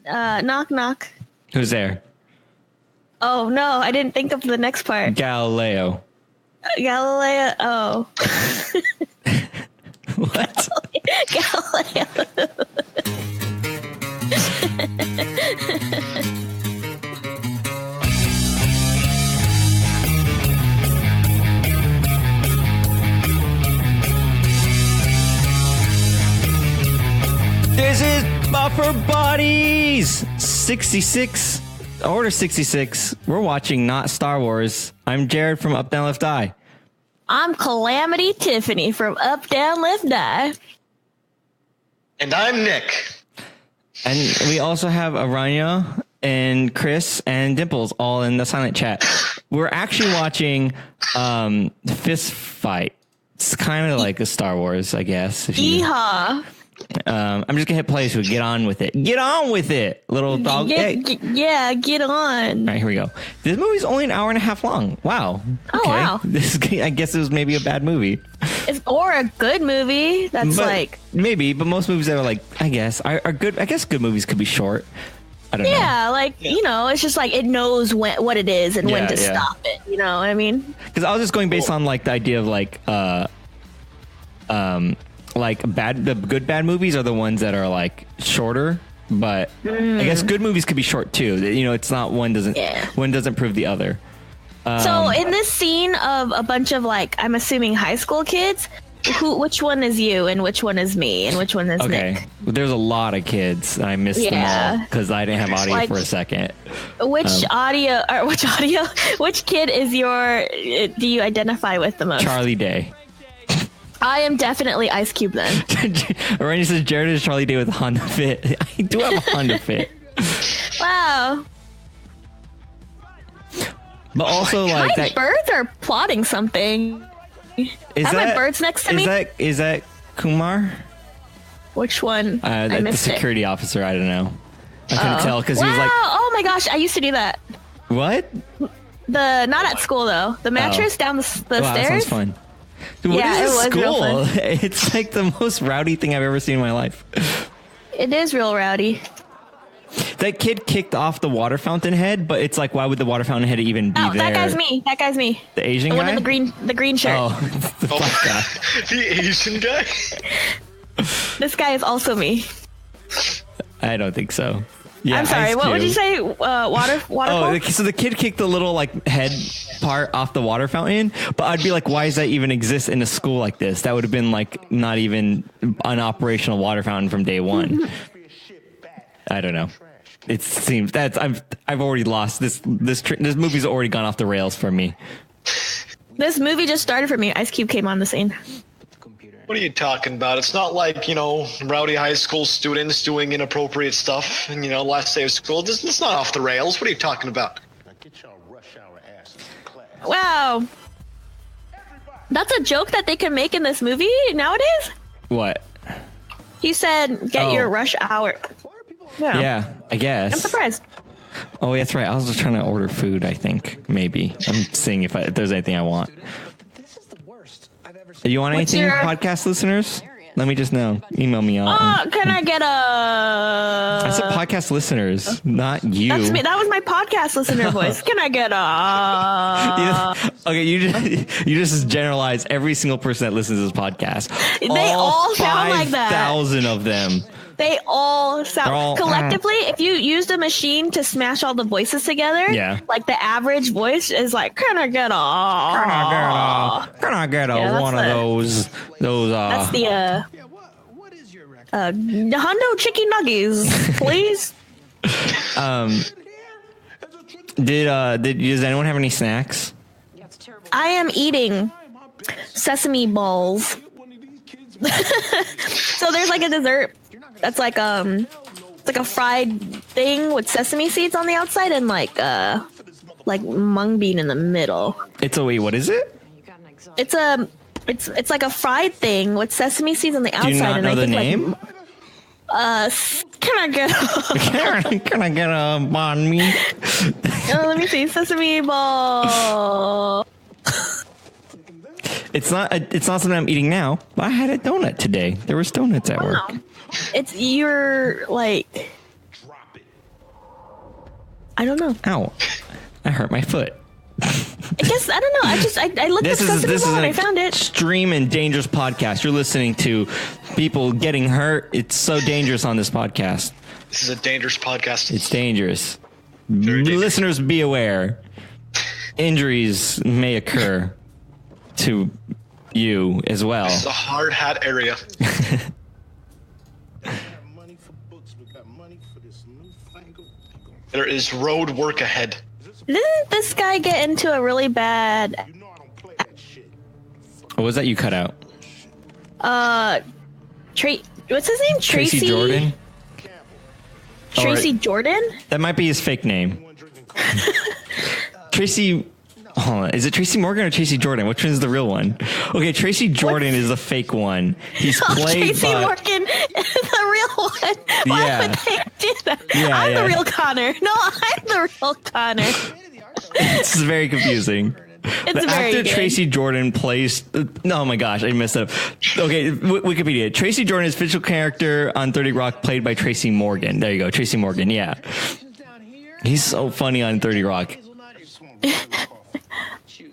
Knock, knock. Who's there? Oh, no, I didn't think of the next part. Galileo. Galileo. Oh. What? Galileo. This is Buffer Buddies 66. Order 66. We're watching Not Star Wars. I'm Jared from Up Down Left Die. I'm Calamity Tiffany from Up Down Left Die. And I'm Nick. And we also have Aranya and Chris and Dimples all in the silent chat. We're actually watching Fist Fight. It's kind of like a Star Wars, I guess. Yeehaw. I'm just gonna hit play so we get on with it. Get on with it, little dog. Yeah, get on. All right, here we go. This movie's only an hour and a half long. Wow. Oh, okay. wow. I guess it was maybe a bad movie. Or a good movie. That's maybe, but most movies that are like, I guess, are good. I guess good movies could be short. I don't know. Yeah, it's just like it knows what it is and when to stop it. You know what I mean? Because I was just going based on like the idea of the good bad movies are the ones that are like shorter, but I guess good movies could be short too. You know, it's not one doesn't prove the other. So in this scene of a bunch of I'm assuming high school kids, which one is you and which one is me and which one is Nick? There's a lot of kids. I missed them all because I didn't have audio for a second. Which kid is do you identify with the most? Charlie Day. I am definitely Ice Cube then. Aranya says Jared is Charlie Day with a Honda Fit. I do have a Honda Fit. Wow. But also my birds are plotting something. My birds next to me? Is that Kumar? Which one? The security officer. I don't know. I couldn't tell because he was like. Oh my gosh! I used to do that. What? Not at school though. The mattress down the stairs. That sounds fun. Dude, what is this school? Real fun. It's like the most rowdy thing I've ever seen in my life. It is real rowdy. That kid kicked off the water fountain head, but it's like, why would the water fountain head even be there? That guy's me. The Asian guy? One in the green shirt. Oh, the black guy. The Asian guy? This guy is also me. I don't think so. Yeah, I'm sorry. What would you say? Water. Oh, so the kid kicked the little head part off the water fountain, but I'd be like, why does that even exist in a school like this? That would have been not even an operational water fountain from day one. I don't know. It seems that I've already lost this movie's already gone off the rails for me. This movie just started for me. Ice Cube came on the scene. What are you talking about? It's not like, rowdy high school students doing inappropriate stuff and, last day of school. It's not off the rails. What are you talking about? Wow. That's a joke that they can make in this movie nowadays? What? He said, get your rush hour. Yeah, I guess. I'm surprised. Oh, that's right. I was just trying to order food, I think. Maybe. I'm seeing if there's anything I want. You want anything, podcast listeners? Let me just know. Email me on. Can I get I said podcast listeners, not you. That's me. That was my podcast listener voice. Can I get Okay, you just generalize every single person that listens to this podcast. They all sound like that. 5,000 of them. They all sound collectively. If you used a machine to smash all the voices together, the average voice is like, "Can I get one of those?" That's the Hundo Chicken Nuggies, please. Does anyone have any snacks? I am eating sesame balls. So there's a dessert that's it's like a fried thing with sesame seeds on the outside and mung bean in the middle. What is it? It's like a fried thing with sesame seeds on the outside. Do you not know the name? Can I get can I get a banh mi? Let me see. Sesame ball. It's not something I'm eating now, but I had a donut today. There was donuts at work. You're I don't know. Ow. I hurt my foot. I guess, I don't know. I looked at Sesame World and I found it. Extreme and dangerous podcast. You're listening to people getting hurt. It's so dangerous on this podcast. This is a dangerous podcast. It's dangerous. Very dangerous. Listeners, be aware. Injuries may occur to you as well. This is a hard hat area. There is road work ahead. Didn't this guy get into a really bad... What was that you cut out? What's his name? Tracy Jordan? Tracy Jordan? That might be his fake name. Tracy... Hold on. Is it Tracy Morgan or Tracy Jordan? Which one is the real one? Okay, Tracy Jordan is the fake one. He's played Tracy Morgan is the real one. Why would they do that? I'm the real Connor. No, I'm the real Connor. This is very confusing. It's the very actor good. Tracy Jordan plays... Oh my gosh, I messed up. Okay, Wikipedia. Tracy Jordan is fictional character on 30 Rock played by Tracy Morgan. There you go, Tracy Morgan, yeah. He's so funny on 30 Rock.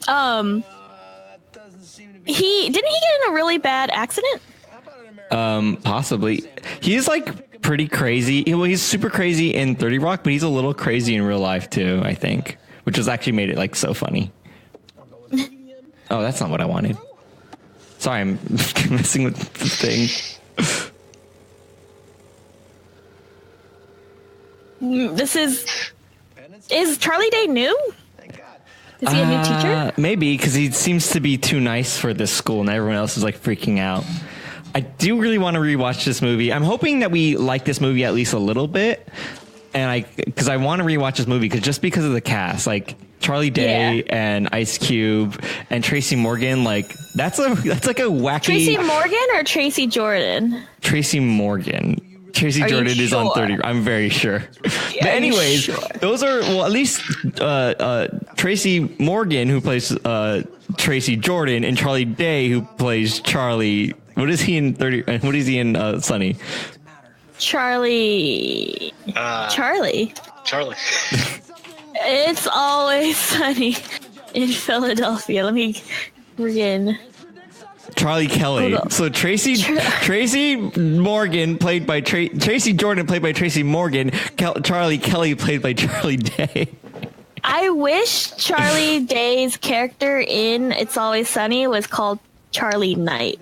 Didn't he get in a really bad accident? Possibly. He's like pretty crazy. He's super crazy in 30 Rock, but he's a little crazy in real life too, I think, which has actually made it like so funny. Oh, that's not what I wanted. Sorry, I'm messing with the thing. Is Charlie Day new? Is he a new teacher? Maybe, because he seems to be too nice for this school and everyone else is like freaking out. I do really want to rewatch this movie. I'm hoping that we like this movie at least a little bit. And because I want to rewatch this movie just because of the cast, like Charlie Day and Ice Cube and Tracy Morgan, like that's like a wacky. Tracy Morgan or Tracy Jordan? Tracy Morgan. Tracy Are Jordan you is on sure? 30. I'm very sure. But anyways, those are, well, at least Tracy Morgan, who plays Tracy Jordan, and Charlie Day, who plays Charlie. What is he in 30? What is he in Sunny? Charlie. It's always sunny in Philadelphia. Let me begin. Charlie Kelly. So Tracy Morgan played by Tracy Jordan played by Tracy Morgan. Charlie Kelly played by Charlie Day. I wish Charlie Day's character in It's Always Sunny was called Charlie Knight.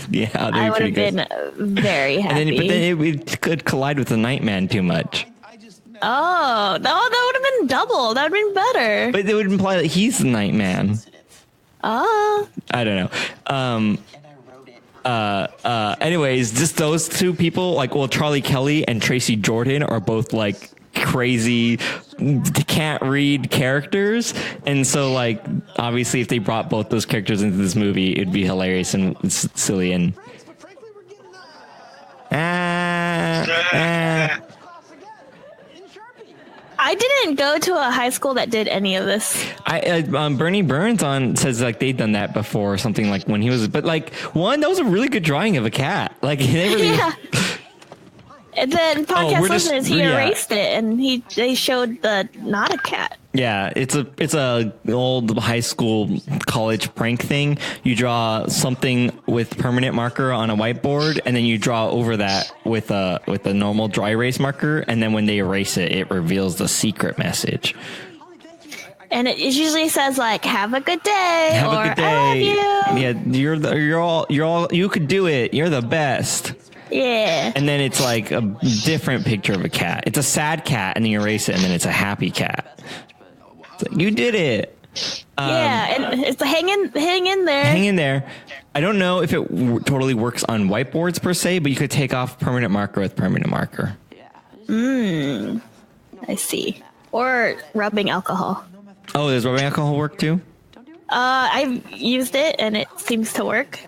Yeah, I would have been very happy. But then it could collide with the Nightman too much. Oh, that would have been double. That would have been better. But it would imply that he's the Nightman. Oh. I don't know. Anyways, just those two people, like, well, Charlie Kelly and Tracy Jordan are both like crazy, can't read characters. And so, like, obviously if they brought both those characters into this movie, it'd be hilarious and silly and I didn't go to a high school that did any of this. Bernie Burns says like they'd done that before or something, like when he was, but like that was a really good drawing of a cat. Like they really. Yeah. And then podcast listeners, he erased it and they showed not a cat. Yeah, it's a old high school college prank thing. You draw something with permanent marker on a whiteboard, and then you draw over that with a normal dry erase marker, and then when they erase it, it reveals the secret message. And it usually says like "Have a good day" Have or a good day. "I love you." Yeah, you're all you could do it. You're the best. Yeah. And then it's like a different picture of a cat. It's a sad cat, and then you erase it, and then it's a happy cat. It's like, you did it. Yeah, and it's hang in there. Hang in there. I don't know if it totally works on whiteboards per se, but you could take off permanent marker with permanent marker. I see. Or rubbing alcohol. Oh, does rubbing alcohol work too? I've used it, and it seems to work.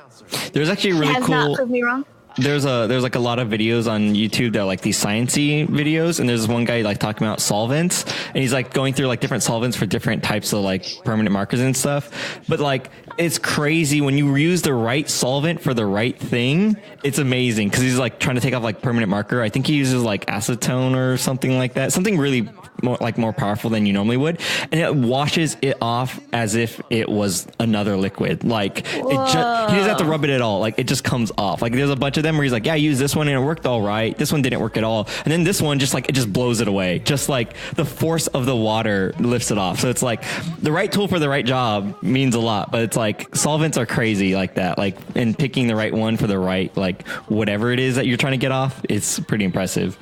There's actually a really Has cool. not proved me wrong. there's like a lot of videos on YouTube that are like these sciencey videos, and there's one guy like talking about solvents, and he's like going through like different solvents for different types of like permanent markers and stuff. But like it's crazy when you use the right solvent for the right thing. It's amazing because he's like trying to take off like permanent marker. I think he uses like acetone or something like that, something really more powerful than you normally would, and it washes it off as if it was another liquid. Like he doesn't have to rub it at all. Like it just comes off. Like there's a bunch of them where he's like, yeah, I used this one and it worked all right. This one didn't work at all, and then this one just like it just blows it away. Just like the force of the water lifts it off. So it's like the right tool for the right job means a lot, but it's like solvents are crazy like that. Like and picking the right one for the right like whatever it is that you're trying to get off, it's pretty impressive.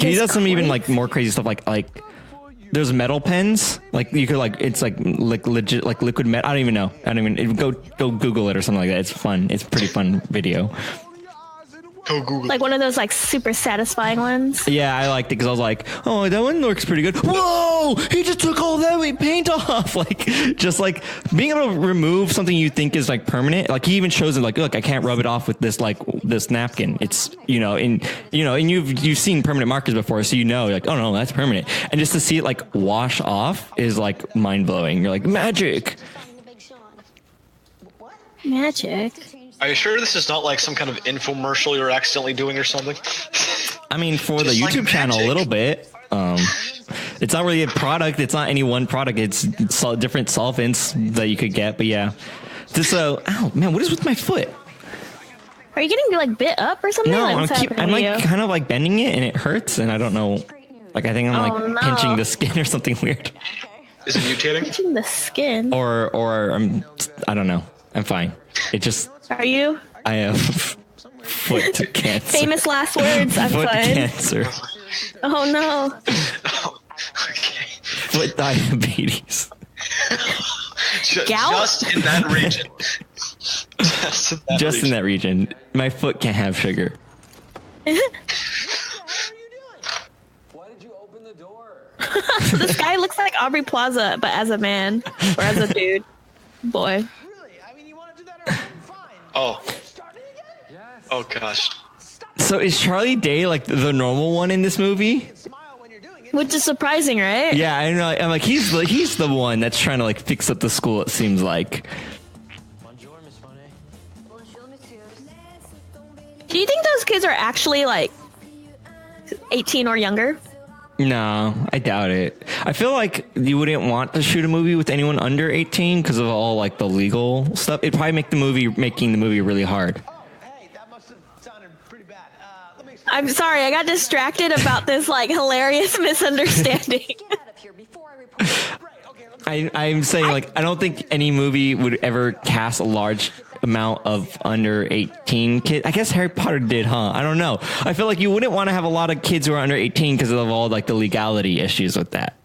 He does some even like more crazy stuff like there's metal pens, like you could like it's like legit like liquid metal. I don't even go Google it or something like that. It's fun. It's a pretty fun video. Go Google. Like one of those like super satisfying ones. Yeah, I liked it because I was like, oh, that one looks pretty good. Whoa, he just took all that paint off. Like just like being able to remove something you think is like permanent. Like he even shows it like, look, I can't rub it off with this like this napkin. It's and you've seen permanent markers before, so like, oh no, that's permanent. And just to see it like wash off is like mind blowing. You're like magic. Magic. Are you sure this is not like some kind of infomercial you're accidentally doing or something? I mean, for the YouTube channel, a little bit. It's not really a product. It's not any one product. It's different solvents that you could get. But yeah, ow, man, what is with my foot? Are you getting like bit up or something? No, I'm like kind of like bending it and it hurts and I don't know. Like I think I'm pinching the skin or something weird. Is it mutating? Pinching the skin. Or I don't know. I'm fine. It just. Are you? I have foot cancer. Famous last words. I'm foot fine. Cancer. Oh no. Okay. Foot diabetes. Just in that region. Just in that region. My foot can't have sugar. Why did you open the door? This guy looks like Aubrey Plaza, but as a man or as a dude. Boy. Oh. Oh gosh. So is Charlie Day like the normal one in this movie? Which is surprising, right? Yeah, I know. I'm like he's the one that's trying to like fix up the school. It seems like. Do you think those kids are actually like 18 or younger? No, I doubt it. I feel like you wouldn't want to shoot a movie with anyone under 18 because of all like the legal stuff. It'd probably making the movie really hard. Hey, that must have sounded pretty bad. I'm sorry, I got distracted about this like hilarious misunderstanding. I'm saying like I don't think any movie would ever cast a large amount of under 18 kids. I guess Harry Potter did, huh? I don't know. I feel like you wouldn't want to have a lot of kids who are under 18 because of all like the legality issues with that.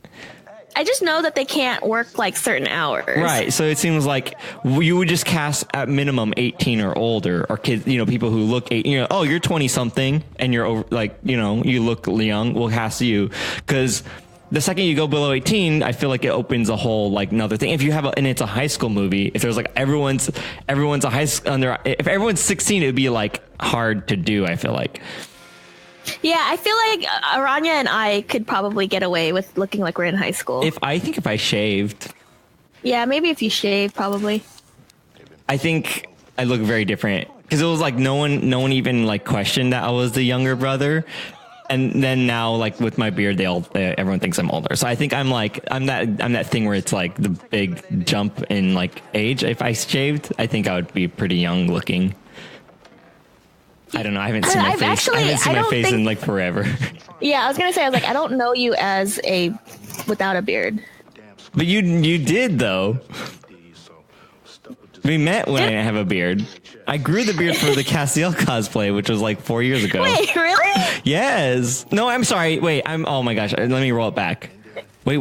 I just know that they can't work like certain hours. Right. So it seems like you would just cast at minimum 18 or older, or kids, people who look 8, oh, you're 20 something and you're over, like, you look young. We'll cast you because the second you go below 18, I feel like it opens a whole like another thing. If you have and it's a high school movie, if there's like everyone's a high school if everyone's 16, it would be like hard to do. I feel like. Yeah, I feel like Aranya and I could probably get away with looking like we're in high school. If I shaved. Yeah, maybe if you shave, probably. I think I look very different because it was like no one even like questioned that I was the younger brother. And then now, like with my beard, everyone thinks I'm older. So I think I'm that thing where it's like the big jump in like age. If I shaved, I think I would be pretty young looking. I don't know. I haven't seen my face in like forever. Yeah, I was gonna say, I don't know you as without a beard. But you did though. We met when I didn't have a beard. I grew the beard for the Castiel cosplay, which was like 4 years ago. Wait, really? Yes. No, I'm sorry. Wait, oh my gosh. Let me roll it back. Wait,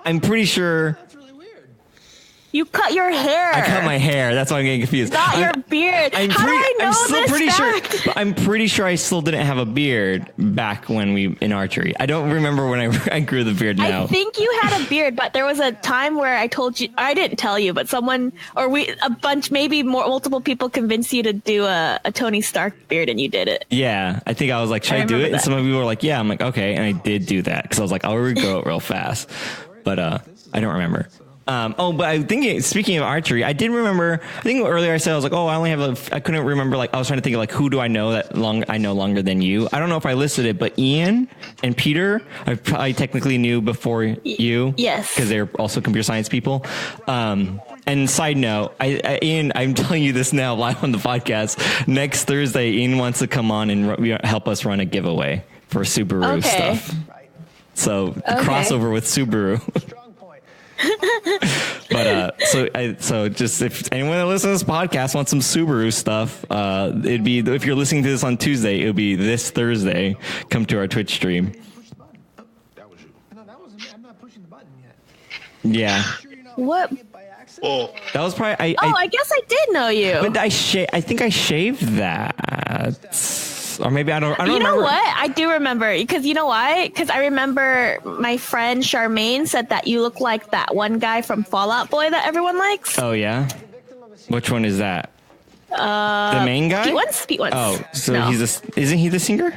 I'm pretty sure. You cut your hair. I cut my hair. That's why I'm getting confused. Not your beard. How do I know this fact? I'm pretty sure I still didn't have a beard back when we in archery. I don't remember when I grew the beard now. I think you had a beard, but there was a time where I told you. I didn't tell you, but someone or maybe multiple people convinced you to do a Tony Stark beard, and you did it. Yeah, I think I was like, should I do it? And some of you were like, yeah. I'm like, okay, and I did do that because I was like, I'll regrow it real fast, but I don't remember. But I think speaking of archery, I did remember. I think earlier I said I was like, oh, I couldn't remember. Like I was trying to think of like who do I know I know longer than you. I don't know if I listed it, but Ian and Peter, I probably technically knew before you. Yes, because they're also computer science people. And side note, Ian, I'm telling you this now live on the podcast. Next Thursday, Ian wants to come on and help us run a giveaway for Subaru stuff. So crossover with Subaru. But so just if anyone that listens to this podcast wants some Subaru stuff, it'd be if you're listening to this on Tuesday, it'll be this Thursday. Come to our Twitch stream. That was you. No, that wasn't me. I'm not pushing the button yet. Yeah. What? Oh, That was probably. I guess I did know you. But I think I shaved that. Or maybe I don't You know remember. what? I do remember. Because you know why? Because I remember my friend Charmaine said that you look like that one guy from Fallout Boy that everyone likes. Oh, yeah? Which one is that? The main guy? Pete Once. Oh, so No. isn't he the singer?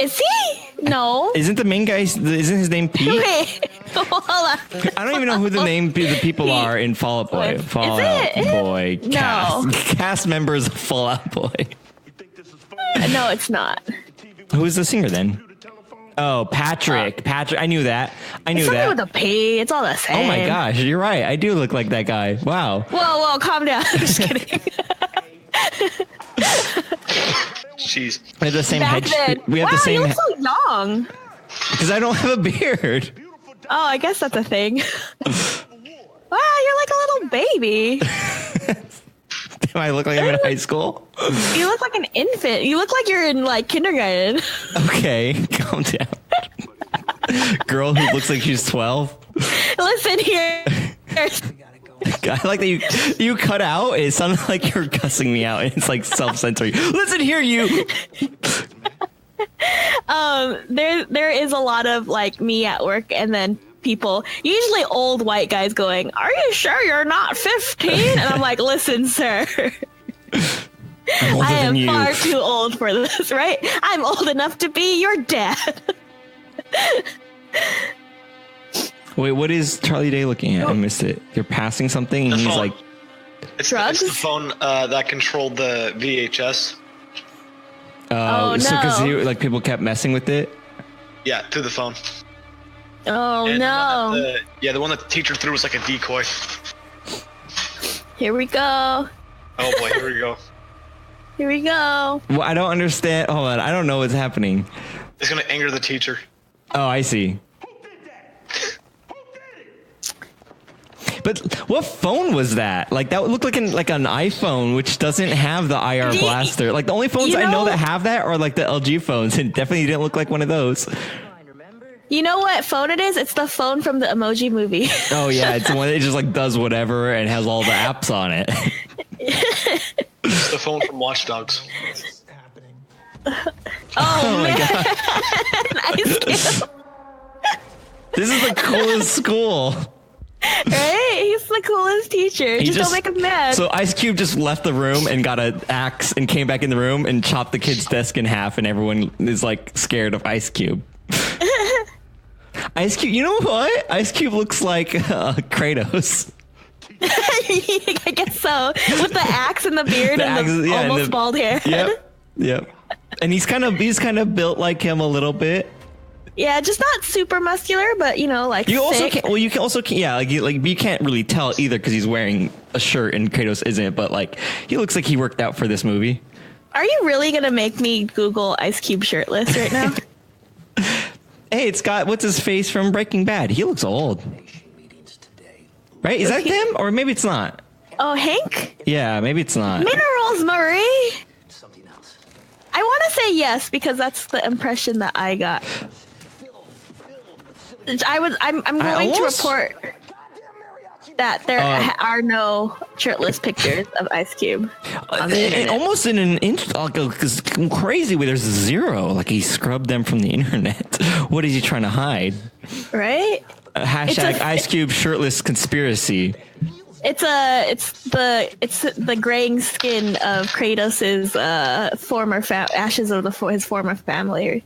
Is he? No. Isn't the main guy, isn't his name Pete? Wait. Hold on. I don't even know who the people are in Fallout Boy. Is Fallout it? Boy No. cast members of Fallout Boy. No, it's not. Who is the singer then? Oh, Patrick. I knew that. It's something with a P. It's all the same. Oh my gosh, you're right. I do look like that guy. Wow. Whoa, calm down. Just kidding. jeez. We have the same Back head. then. We have the same. You look so young. Because I don't have a beard. Oh, I guess that's a thing. Wow, you're like a little baby. Do I look like I'm in high school? You look like an infant. You look like you're in like kindergarten. Okay, calm down. Girl who looks like she's 12. Listen here. I like that you cut out. It sounded like you're cussing me out. It's like self-censoring. Listen here, you. There is a lot of like me at work and then people, usually old white guys going, "Are you sure you're not 15?" And I'm like, "Listen, sir. I am far too old for this, right? I'm old enough to be your dad." Wait, what is Charlie Day looking at? I missed it. You're passing something and The he's phone. like, Drugs? It's the phone that controlled the VHS. Oh, so because no. like people kept messing with it. Yeah, through the phone. Oh And no. the one that the teacher threw was like a decoy. Here we go. Oh boy, here we go. Here we go. Well, I don't understand. Hold on, I don't know what's happening. It's gonna anger the teacher. Oh, I see. But what phone was that? Like that looked like an iPhone, which doesn't have the IR blaster. Like the only phones I know that have that are like the LG phones, and definitely didn't look like one of those. You know what phone it is? It's the phone from the Emoji Movie. Oh yeah, it's the one that just like does whatever and has all the apps on it. It's the phone from Watch Dogs. Oh my man. god, Ice Cube. this is the coolest school. Right? He's the coolest teacher. Just don't make him mad. So Ice Cube just left the room and got an axe and came back in the room and chopped the kid's desk in half, and everyone is like scared of Ice Cube. Ice Cube, you know what? Ice Cube looks like Kratos. I guess so. With the axe and the beard and the almost bald hair. Yep. And he's kind of built like him a little bit. Yeah, just not super muscular, but you know, like You also thick. can't. Well, you can also you can't really tell either because he's wearing a shirt and Kratos isn't. But like, he looks like he worked out for this movie. Are you really gonna make me Google Ice Cube shirtless right now? Hey, it's got what's his face from Breaking Bad. He looks old, right? Is that him, or maybe it's not? Oh, Hank? Yeah, maybe it's not. Minerals, Marie. I want to say yes because that's the impression that I got. I'm going to report. that there are no shirtless pictures of Ice Cube on the internet. Almost in an inch, like a crazy way. There's 0. Like he scrubbed them from the internet. What is he trying to hide? Right? Hashtag Ice Cube shirtless conspiracy. It's the graying skin of Kratos's former ashes of his former family.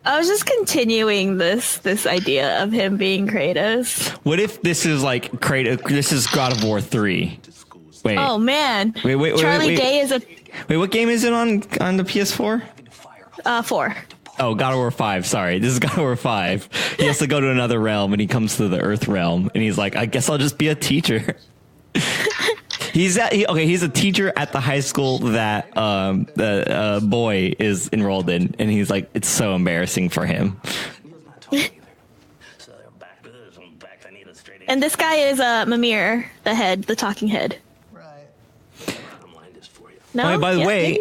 I was just continuing this idea of him being Kratos. What if this is like Kratos? This is God of War 3. Wait. Oh man. Wait. Charlie Day is a. Wait, what game is it on the PS4? 4. Oh, God of War 5. Sorry, this is God of War 5. He has to go to another realm, and he comes to the Earth realm, and he's like, "I guess I'll just be a teacher." He's a teacher at the high school that the boy is enrolled in, and he's like, it's so embarrassing for him. And this guy is Mimir, the talking head. No? Oh, by the way,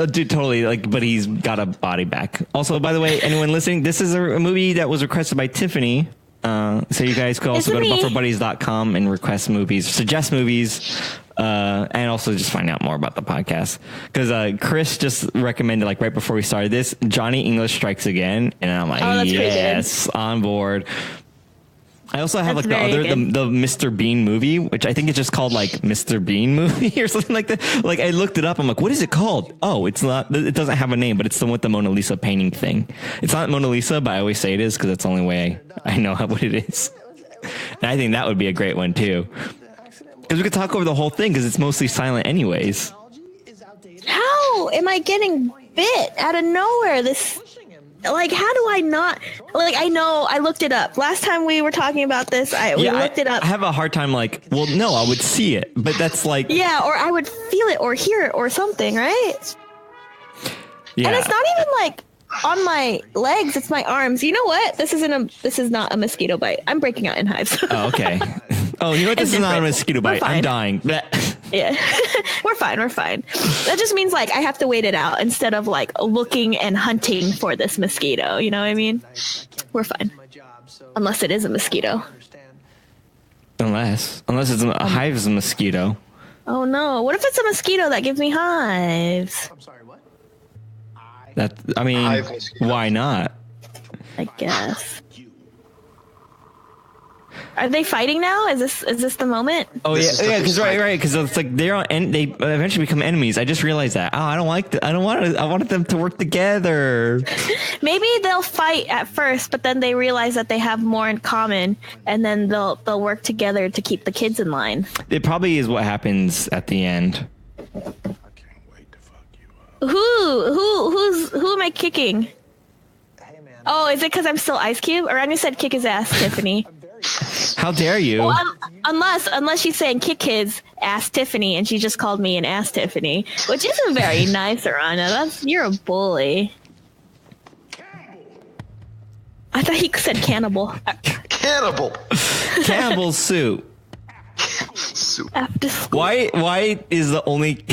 dude, totally. Like, but he's got a body back. Also, by the way, anyone listening, this is a movie that was requested by Tiffany. So you guys could also go to bufferbuddies.com and request movies, suggest movies, and also just find out more about the podcast. Because Chris just recommended, like right before we started this, Johnny English Strikes Again, and I'm like, yes, on board. I also have the Mr. Bean movie, which I think is just called like Mr. Bean movie or something like that. Like I looked it up. I'm like, what is it called? Oh, it's not. It doesn't have a name, but it's the one with the Mona Lisa painting thing. It's not Mona Lisa, but I always say it is because that's the only way I know what it is. And I think that would be a great one too, because we could talk over the whole thing because it's mostly silent anyways. How am I getting bit out of nowhere? Like, how do I not? Like, I know I looked it up. Last time we were talking about this, we looked it up. I have a hard time, like, well, no, I would see it, but that's like... Yeah, or I would feel it or hear it or something, right? Yeah. And it's not even, like, on my legs. It's my arms. You know what? This is not a mosquito bite. I'm breaking out in hives. Oh, okay. Oh, you know what? This is not a mosquito bite. I'm dying. Yeah, we're fine. That just means like I have to wait it out instead of like looking and hunting for this mosquito. You know what I mean? We're fine. Unless it is a mosquito. Unless it's a hive's a mosquito. Oh no. What if it's a mosquito that gives me hives? I'm sorry, what? Why not? I guess. Are they fighting now? Is this the moment? Oh yeah, because right, because it's like they eventually become enemies. I just realized that. Oh, I wanted them to work together. Maybe they'll fight at first, but then they realize that they have more in common, and then they'll work together to keep the kids in line. It probably is what happens at the end. I can't wait to fuck you up. Who am I kicking? Hey man. Oh, is it because I'm still Ice Cube? Or I said kick his ass, Tiffany. How dare you? Well, unless she's saying kick his ass, Tiffany, and she just called me an ass, Tiffany, which isn't very nice, Arana. You're a bully. I thought he said cannibal. Cannibal soup. Why is the only?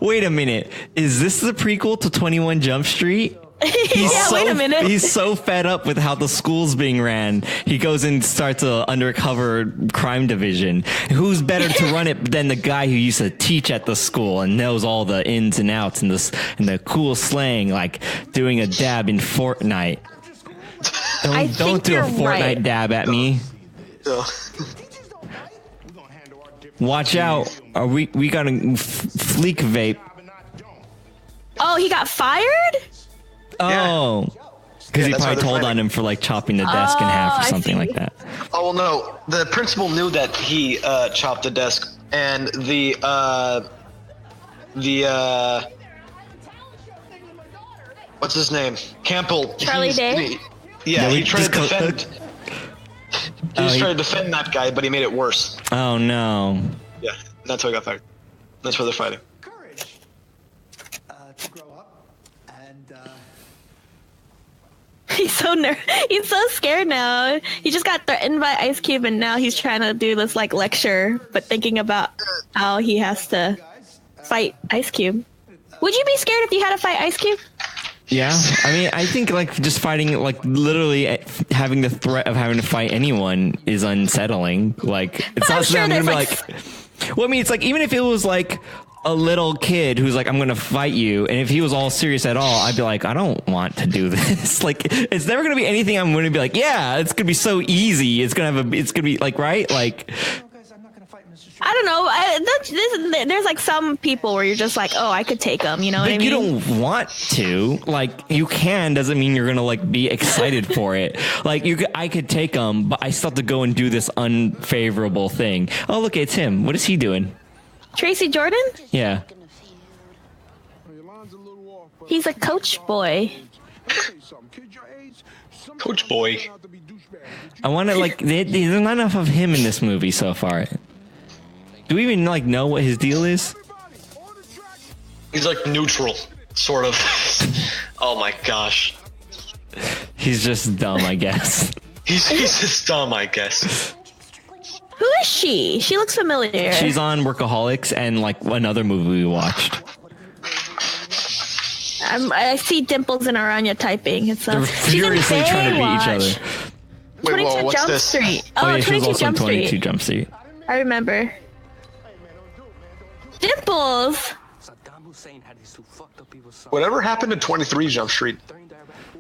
Wait a minute. Is this the prequel to 21 Jump Street? Wait a minute. He's so fed up with how the school's being ran. He goes and starts a undercover crime division. Who's better to run it than the guy who used to teach at the school and knows all the ins and outs and the cool slang, like doing a dab in Fortnite. Don't do a Fortnite dab at me. Watch out. We got a fleek vape. Oh, he got fired? Oh, because he probably told on him for like chopping the desk in half or something like that. Oh, well, no. The principal knew that he chopped the desk, and the what's his name? Campbell. Charlie Day? He tried to defend. He was trying to defend that guy, but he made it worse. Oh, no. Yeah, that's why he got fired. That's why they're fighting. Courage to grow up and He's so scared now. He just got threatened by Ice Cube, and now he's trying to do this like lecture, but thinking about how he has to fight Ice Cube. Would you be scared if you had to fight Ice Cube? Yeah, I mean, I think like just fighting, like literally having the threat of having to fight anyone is unsettling. Like it's not sure I'm gonna be there's, like, well, I mean, it's like even if it was like a little kid who's like, I'm gonna fight you, and if he was all serious at all, I'd be like, I don't want to do this. Like, it's never gonna be anything I'm gonna be like, yeah, it's gonna be so easy. It's gonna be like, right, like. I don't know. There's like some people where you're just like, oh, I could take them. You know what I mean? You don't want to. Like, you can doesn't mean you're gonna like be excited for it. Like, I could take them, but I still have to go and do this unfavorable thing. Oh, look, it's him. What is he doing? Tracy Jordan? Yeah. He's a coach boy. Coach boy. I want to like. There's not enough of him in this movie so far. Do we even like know what his deal is? He's like neutral, sort of. Oh my gosh. He's just dumb, I guess. He's just dumb, I guess. Who is she? She looks familiar. She's on Workaholics and like another movie we watched. I see Dimples and Aranya typing. It's They're furiously trying to beat each other. Wait, 22 whoa, what's Jump this? Street. Oh, Oh, yeah, she was 22 also in Jump 22 Street. Jump Street. I remember. Dimples. Whatever happened to 23 Jump Street?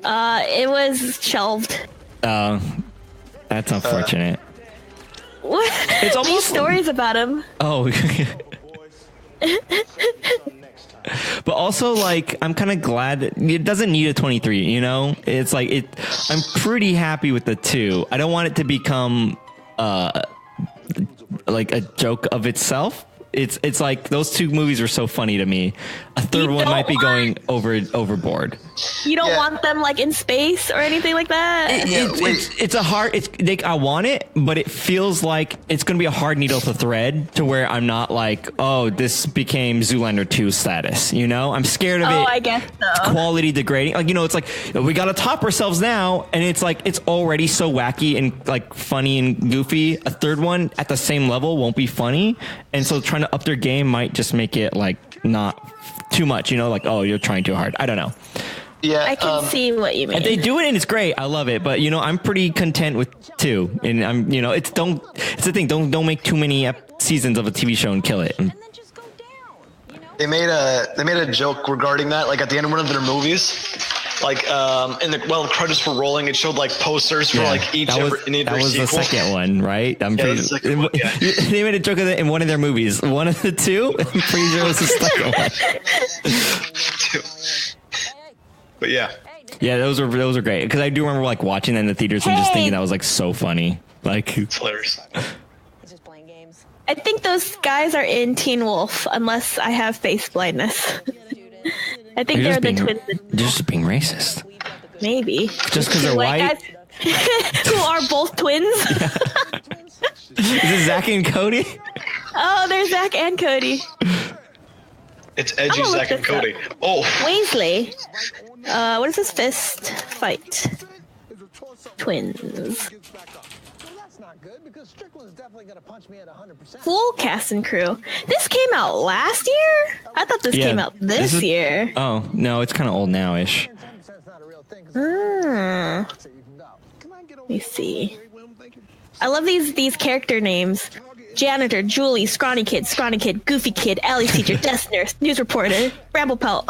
It was shelved. That's unfortunate. What? It's almost These stories about him. Oh. But also, like, I'm kind of glad it doesn't need a 23, you know? It's like, I'm pretty happy with the 2. I don't want it to become, like a joke of itself. It's like those 2 movies were so funny to me. A third one might be going overboard. You don't want them like in space or anything like that? It's a hard. I want it, but it feels like it's going to be a hard needle to thread to where I'm not like, oh, this became Zoolander 2 status. You know, I'm scared of it. Oh, I guess so. Quality degrading. Like, you know, it's like we got to top ourselves now, and it's like it's already so wacky and like funny and goofy. A third one at the same level won't be funny, and so trying to up their game might just make it like not too much. You know, like, oh, you're trying too hard. I don't know. Yeah, I can see what you mean. And they do it, and it's great. I love it. But you know, I'm pretty content with 2. And I'm, you know, it's the thing. Don't make too many seasons of a TV show and kill it. They made a joke regarding that. Like at the end of one of their movies, like while the credits were rolling, it showed like posters for like each that was sequel. the second one, right? I'm pretty. The second one, yeah. They made a joke of it in one of their movies. One of the 2. I'm pretty sure it was the second one. But yeah. Yeah, those are great because I do remember like watching them in the theaters and just thinking that was like so funny. Like, It's hilarious. I think those guys are in Teen Wolf, unless I have face blindness. I think they're the twins. They're just being racist. Maybe. Just because they're white? Guys who are both twins. Is it Zach and Cody? Oh, there's Zach and Cody. It's edgy Zach and Cody. Oh. Weasley. What is this? Fist fight. Twins. Full cast and crew. This came out last year? I thought this came out this year. Oh, no, it's kind of old now-ish. Let me see. I love these character names. Janitor, Julie, Scrawny Kid, Goofy Kid, Allie's teacher, desk nurse, news reporter, Bramblepelt.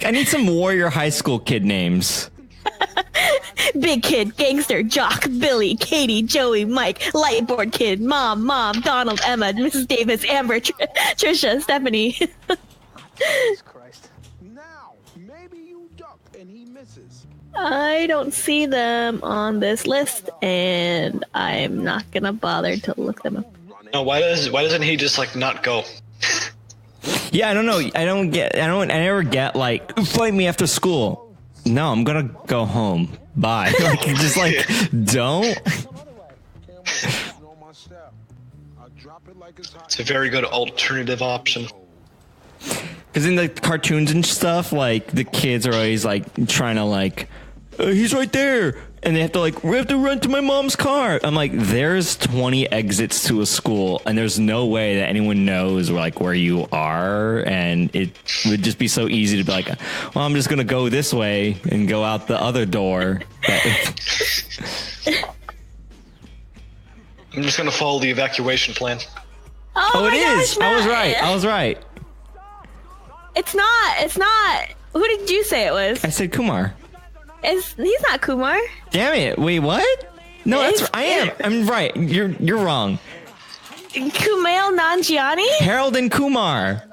I need some Warrior High School kid names. Big Kid, Gangster, Jock, Billy, Katie, Joey, Mike, Lightboard Kid, Mom, Donald, Emma, Mrs. Davis, Amber, Trisha, Stephanie. I don't see them on this list, and I'm not gonna bother to look them up. No, why doesn't he just like not go? Yeah, I don't know. I never get like, fight me after school. No, I'm gonna go home. Bye. Like, just like, don't. It's a very good alternative option. Because in the cartoons and stuff, like the kids are always like trying to like he's right there. And they have to we have to run to my mom's car. I'm like, there's 20 exits to a school, and there's no way that anyone knows where you are. And it would just be so easy to be like, well, I'm just going to go this way and go out the other door. I'm just going to follow the evacuation plan. Oh, it is. Gosh, I was right. It's not. Who did you say it was? I said Kumar. He's not Kumar. Damn it. Wait, what? No, I am. I'm right. You're wrong. Kumail Nanjiani? Harold and Kumar.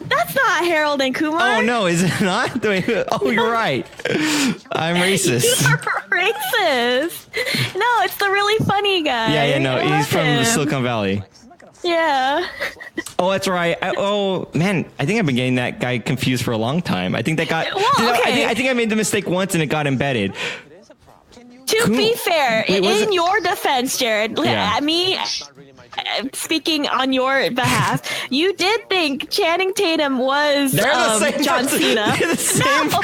That's not Harold and Kumar. Oh, no, is it not? Wait, you're right. I'm racist. You're racist. No, it's the really funny guy. Yeah, no, he's from Silicon Valley. Yeah. Oh, that's right. Man, I think I've been getting that guy confused for a long time. I think that got... Well, okay. I think I made the mistake once and it got embedded. To be fair, in your defense, Jared, Yeah. me speaking on your behalf, you did think Channing Tatum was John Cena. They're the same. No,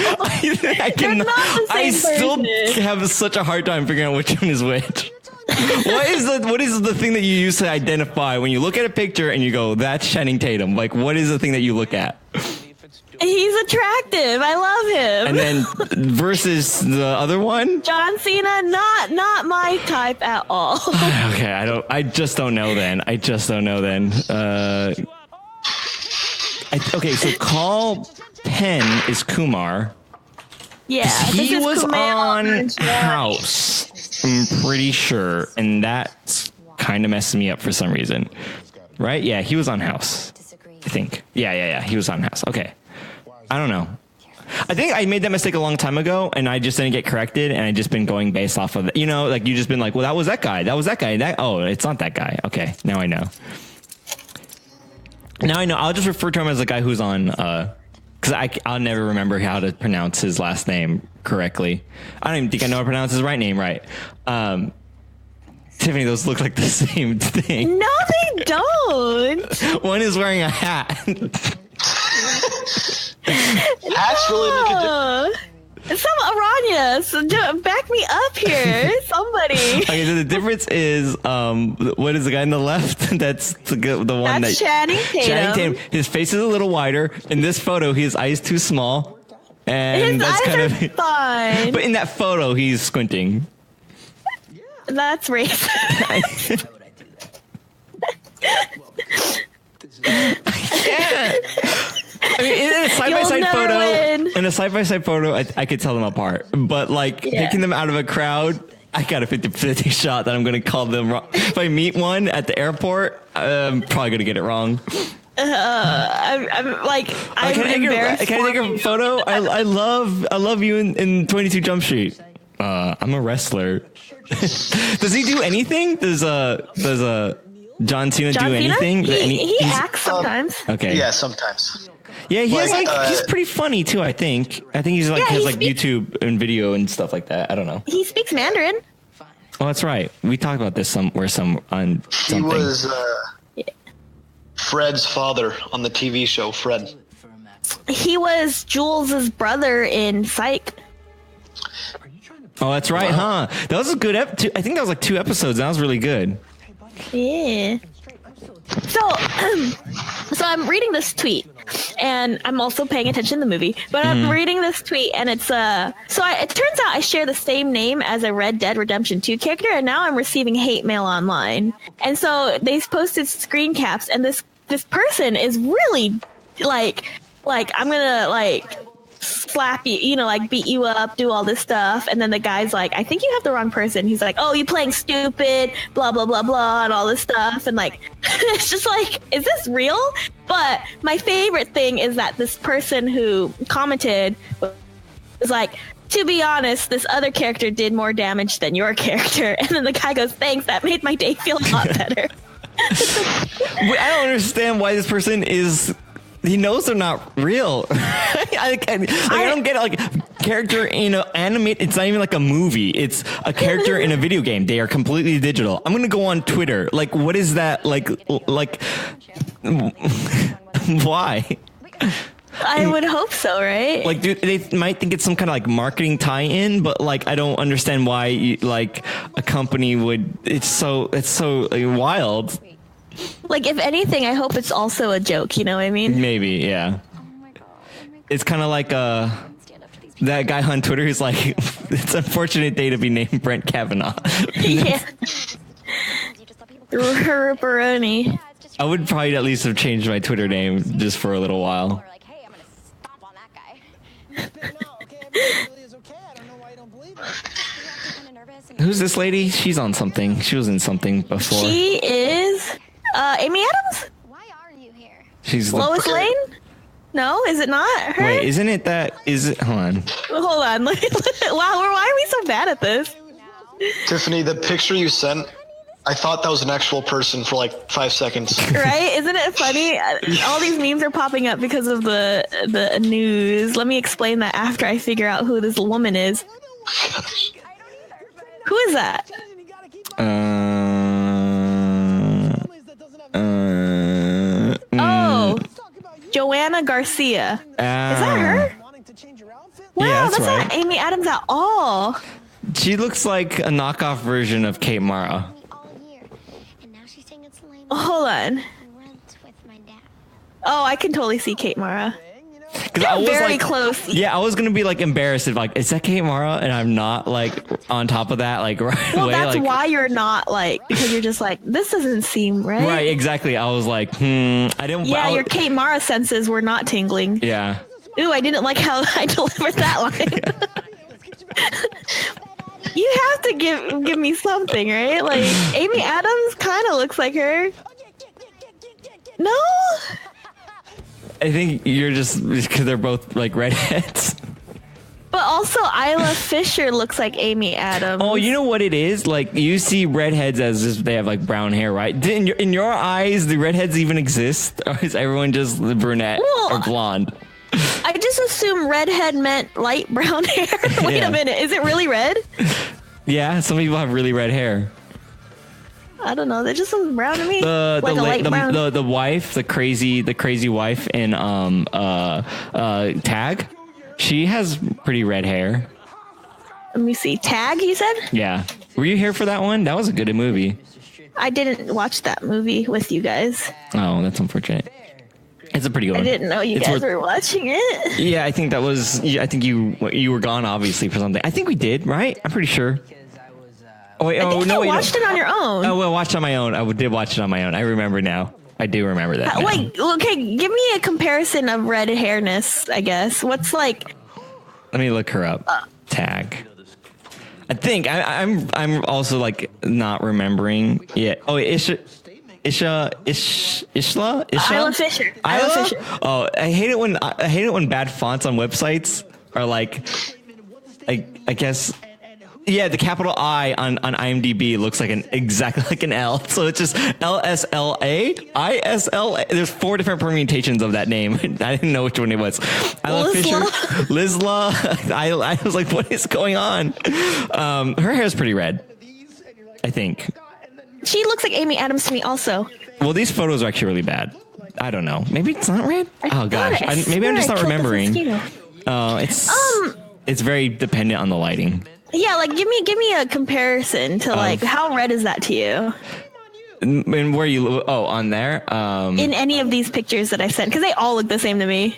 they're not the same I still person. have such a hard time figuring out which one is which. What is the thing that you use to identify when you look at a picture and you go, that's Channing Tatum? What is the thing that you look at? He's attractive. I love him. And then versus the other one? John Cena, not my type at all. Okay, I just don't know then. Okay, so Call Penn is Kumar. Yeah. He this is was Kumail on Nanjiani. House. I'm pretty sure, and that kind of messed me up for some reason. Right? Yeah, he was on House. I think. Yeah. He was on House. Okay. I don't know. I think I made that mistake a long time ago, and I just didn't get corrected, and I just been going based off of it. You just been like, well, that was that guy. It's not that guy. Okay, now I know. I'll just refer to him as the guy who's on, because I'll never remember how to pronounce his last name correctly. I don't even think I know how to pronounce his right name right. Tiffany, those look like the same thing. No, they don't. One is wearing a hat. Hats really make a difference. Some Aranya, back me up here, somebody. Okay, so the difference is, what is the guy on the left? That's the one That's Channing Tatum. Channing Tatum. His face is a little wider. In this photo, his eyes too small, and His that's eyes kind are of. fine. But in that photo, he's squinting. That's racist. Yeah. I mean, in a side-by-side photo, I could tell them apart. But picking them out of a crowd, I got a 50-50 shot that I'm going to call them wrong. If I meet one at the airport, I'm probably going to get it wrong. I'm embarrassed. Can I take a photo? I love you in 22 Jump Street. I'm a wrestler. Does he do anything? Does John Cena do anything? He acts sometimes. Okay. Yeah, sometimes. Yeah, he's pretty funny too. I think he's has YouTube and video and stuff like that. I don't know. He speaks Mandarin. Oh, that's right. We talked about this on something. He was Fred's father on the TV show Fred. He was Jules's brother in Psych. Oh, that's right, huh? That was a good episode. I think that was 2 episodes. That was really good. Yeah. So I'm reading this tweet, and I'm also paying attention to the movie. But I'm reading this tweet, and it's it turns out I share the same name as a Red Dead Redemption 2 character, and now I'm receiving hate mail online. And so they posted screen caps, and this person is really like I'm gonna slap you, beat you up, do all this stuff. And then the guy's like, I think you have the wrong person. He's like, oh, you playing stupid, blah, blah, blah, blah, and all this stuff. And it's just is this real? But my favorite thing is that this person who commented was like, to be honest, this other character did more damage than your character. And then the guy goes, thanks, that made my day feel a lot better. I don't understand why this person is... He knows they're not real. I don't get it. Character in an anime, it's not even like a movie. It's a character in a video game. They are completely digital. I'm gonna go on Twitter. What is that? Why? I would hope so, right? Like, dude, they might think it's some kind of like marketing tie-in, but like, I don't understand why like a company would. It's so like, wild. Like, if anything, I hope it's also a joke. You know what I mean? Maybe, yeah. It's kind of like that guy on Twitter who's like, it's an unfortunate day to be named Brent Kavanaugh. Yeah. Ripperoni. I would probably at least have changed my Twitter name just for a little while. Who's this lady? She's on something. She was in something before. She is Amy Adams? Why are you here? She's Lois Lane? No, is it not her? Wait, isn't it that? Is it? Hold on. Hold on. Wow, why are we so bad at this? Tiffany, the picture you sent, I thought that was an actual person for like 5 seconds. Right? Isn't it funny? All these memes are popping up because of the news. Let me explain that after I figure out who this woman is. Who is that? Oh, Joanna Garcia. Is that her? Wow, Yeah, that's right. not Amy Adams at all. She looks like a knockoff version of Kate Mara. Hold on. Oh, I can totally see Kate Mara. I was Very like, close. Yeah, I was gonna be like embarrassed if like, is that Kate Mara? And I'm not like on top of that like right Well, away. that's like, why you're not like, because you're just like, this doesn't seem right. Right, exactly. I was like, I didn't. Yeah, your Kate Mara senses were not tingling. Yeah. Ooh, I didn't like how I delivered that line. You have to give me something, right? Like, Amy Adams kind of looks like her. No? I think you're just because they're both like redheads. But also, Isla Fisher looks like Amy Adams. Oh, you know what it is? Like, you see redheads as if they have like brown hair, right? In your eyes, do redheads even exist? Or is everyone just brunette or blonde? I just assume redhead meant light brown hair. Wait a minute, is it really red? Yeah, some people have really red hair. I don't know. That just looks brown to me. The light brown. the wife, the crazy wife in Tag, she has pretty red hair. Let me see. Tag, you said? Yeah. Were you here for that one? That was a good movie. I didn't watch that movie with you guys. Oh, that's unfortunate. It's a pretty good one. I didn't know you guys were watching it. Yeah, I think that was. I think you were gone obviously for something. I think we did, right? I'm pretty sure. Oh wait, I think you watched it on your own. Oh, well, I watched it on my own. I did watch it on my own. I remember now. I do remember that. Now. Wait, okay, give me a comparison of red hairness, I guess. What's like... Let me look her up. Tag. I think I'm also like not remembering yet. Oh, Isla Fisher. Isla Fisher. Oh, I hate it when bad fonts on websites are like, I guess. Yeah, the capital I on IMDb looks like exactly like an L. So it's just LSLA, ISLA. There's 4 different permutations of that name. I didn't know which one it was. Isla Fisher, Lizla. I was like, what is going on? Her hair's pretty red, I think. She looks like Amy Adams to me also. Well, these photos are actually really bad. I don't know. Maybe it's not red. Oh gosh, maybe I'm just not remembering. It's very dependent on the lighting. Yeah, like give me a comparison to like how red is that to you? And where you? Oh, on there. In any of these pictures that I sent, because they all look the same to me.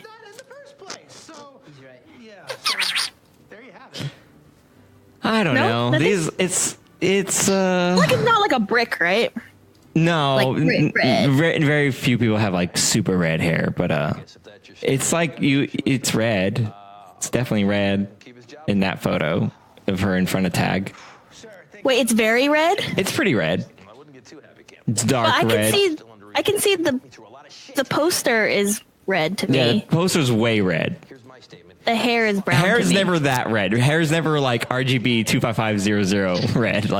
I don't know. These it's like it's not like a brick, right? No, like red. Very few people have like super red hair, but it's like it's red. It's definitely red in that photo of her in front of Tag. Wait, it's very red? It's pretty red. It's dark red. I can see the poster is red to me. Yeah, the poster's way red. The hair is brown. Hair to is me. never that red. Hair is never like RGB 25500 red.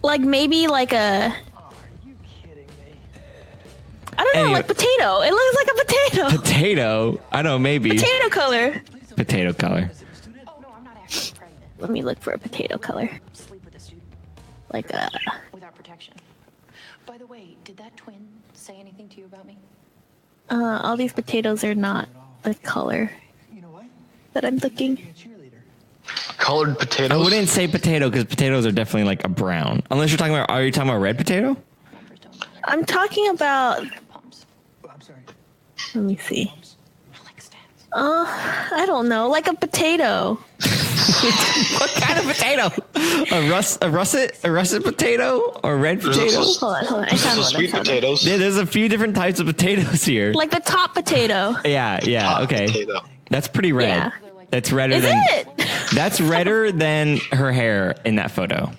Like maybe like a. I don't know, like potato. It looks like a potato. Potato? I don't know, maybe. Potato color. Potato color. Let me look for a potato color. Like a... Without protection. By the way, did that twin say anything to you about me? All these potatoes are not the color that I'm looking. Colored potatoes. I wouldn't say potato because potatoes are definitely like a brown. Unless you're talking about, are you talking about red potato? I'm talking about. Let me see. I don't know, like a potato. What kind of potato? A russet potato or red potato? Hold on. I found one. Sweet potatoes. Yeah, there's a few different types of potatoes here. Like the top potato. Yeah, Hot okay. potato. That's pretty red. Yeah. That's redder Is than it? That's redder than her hair in that photo.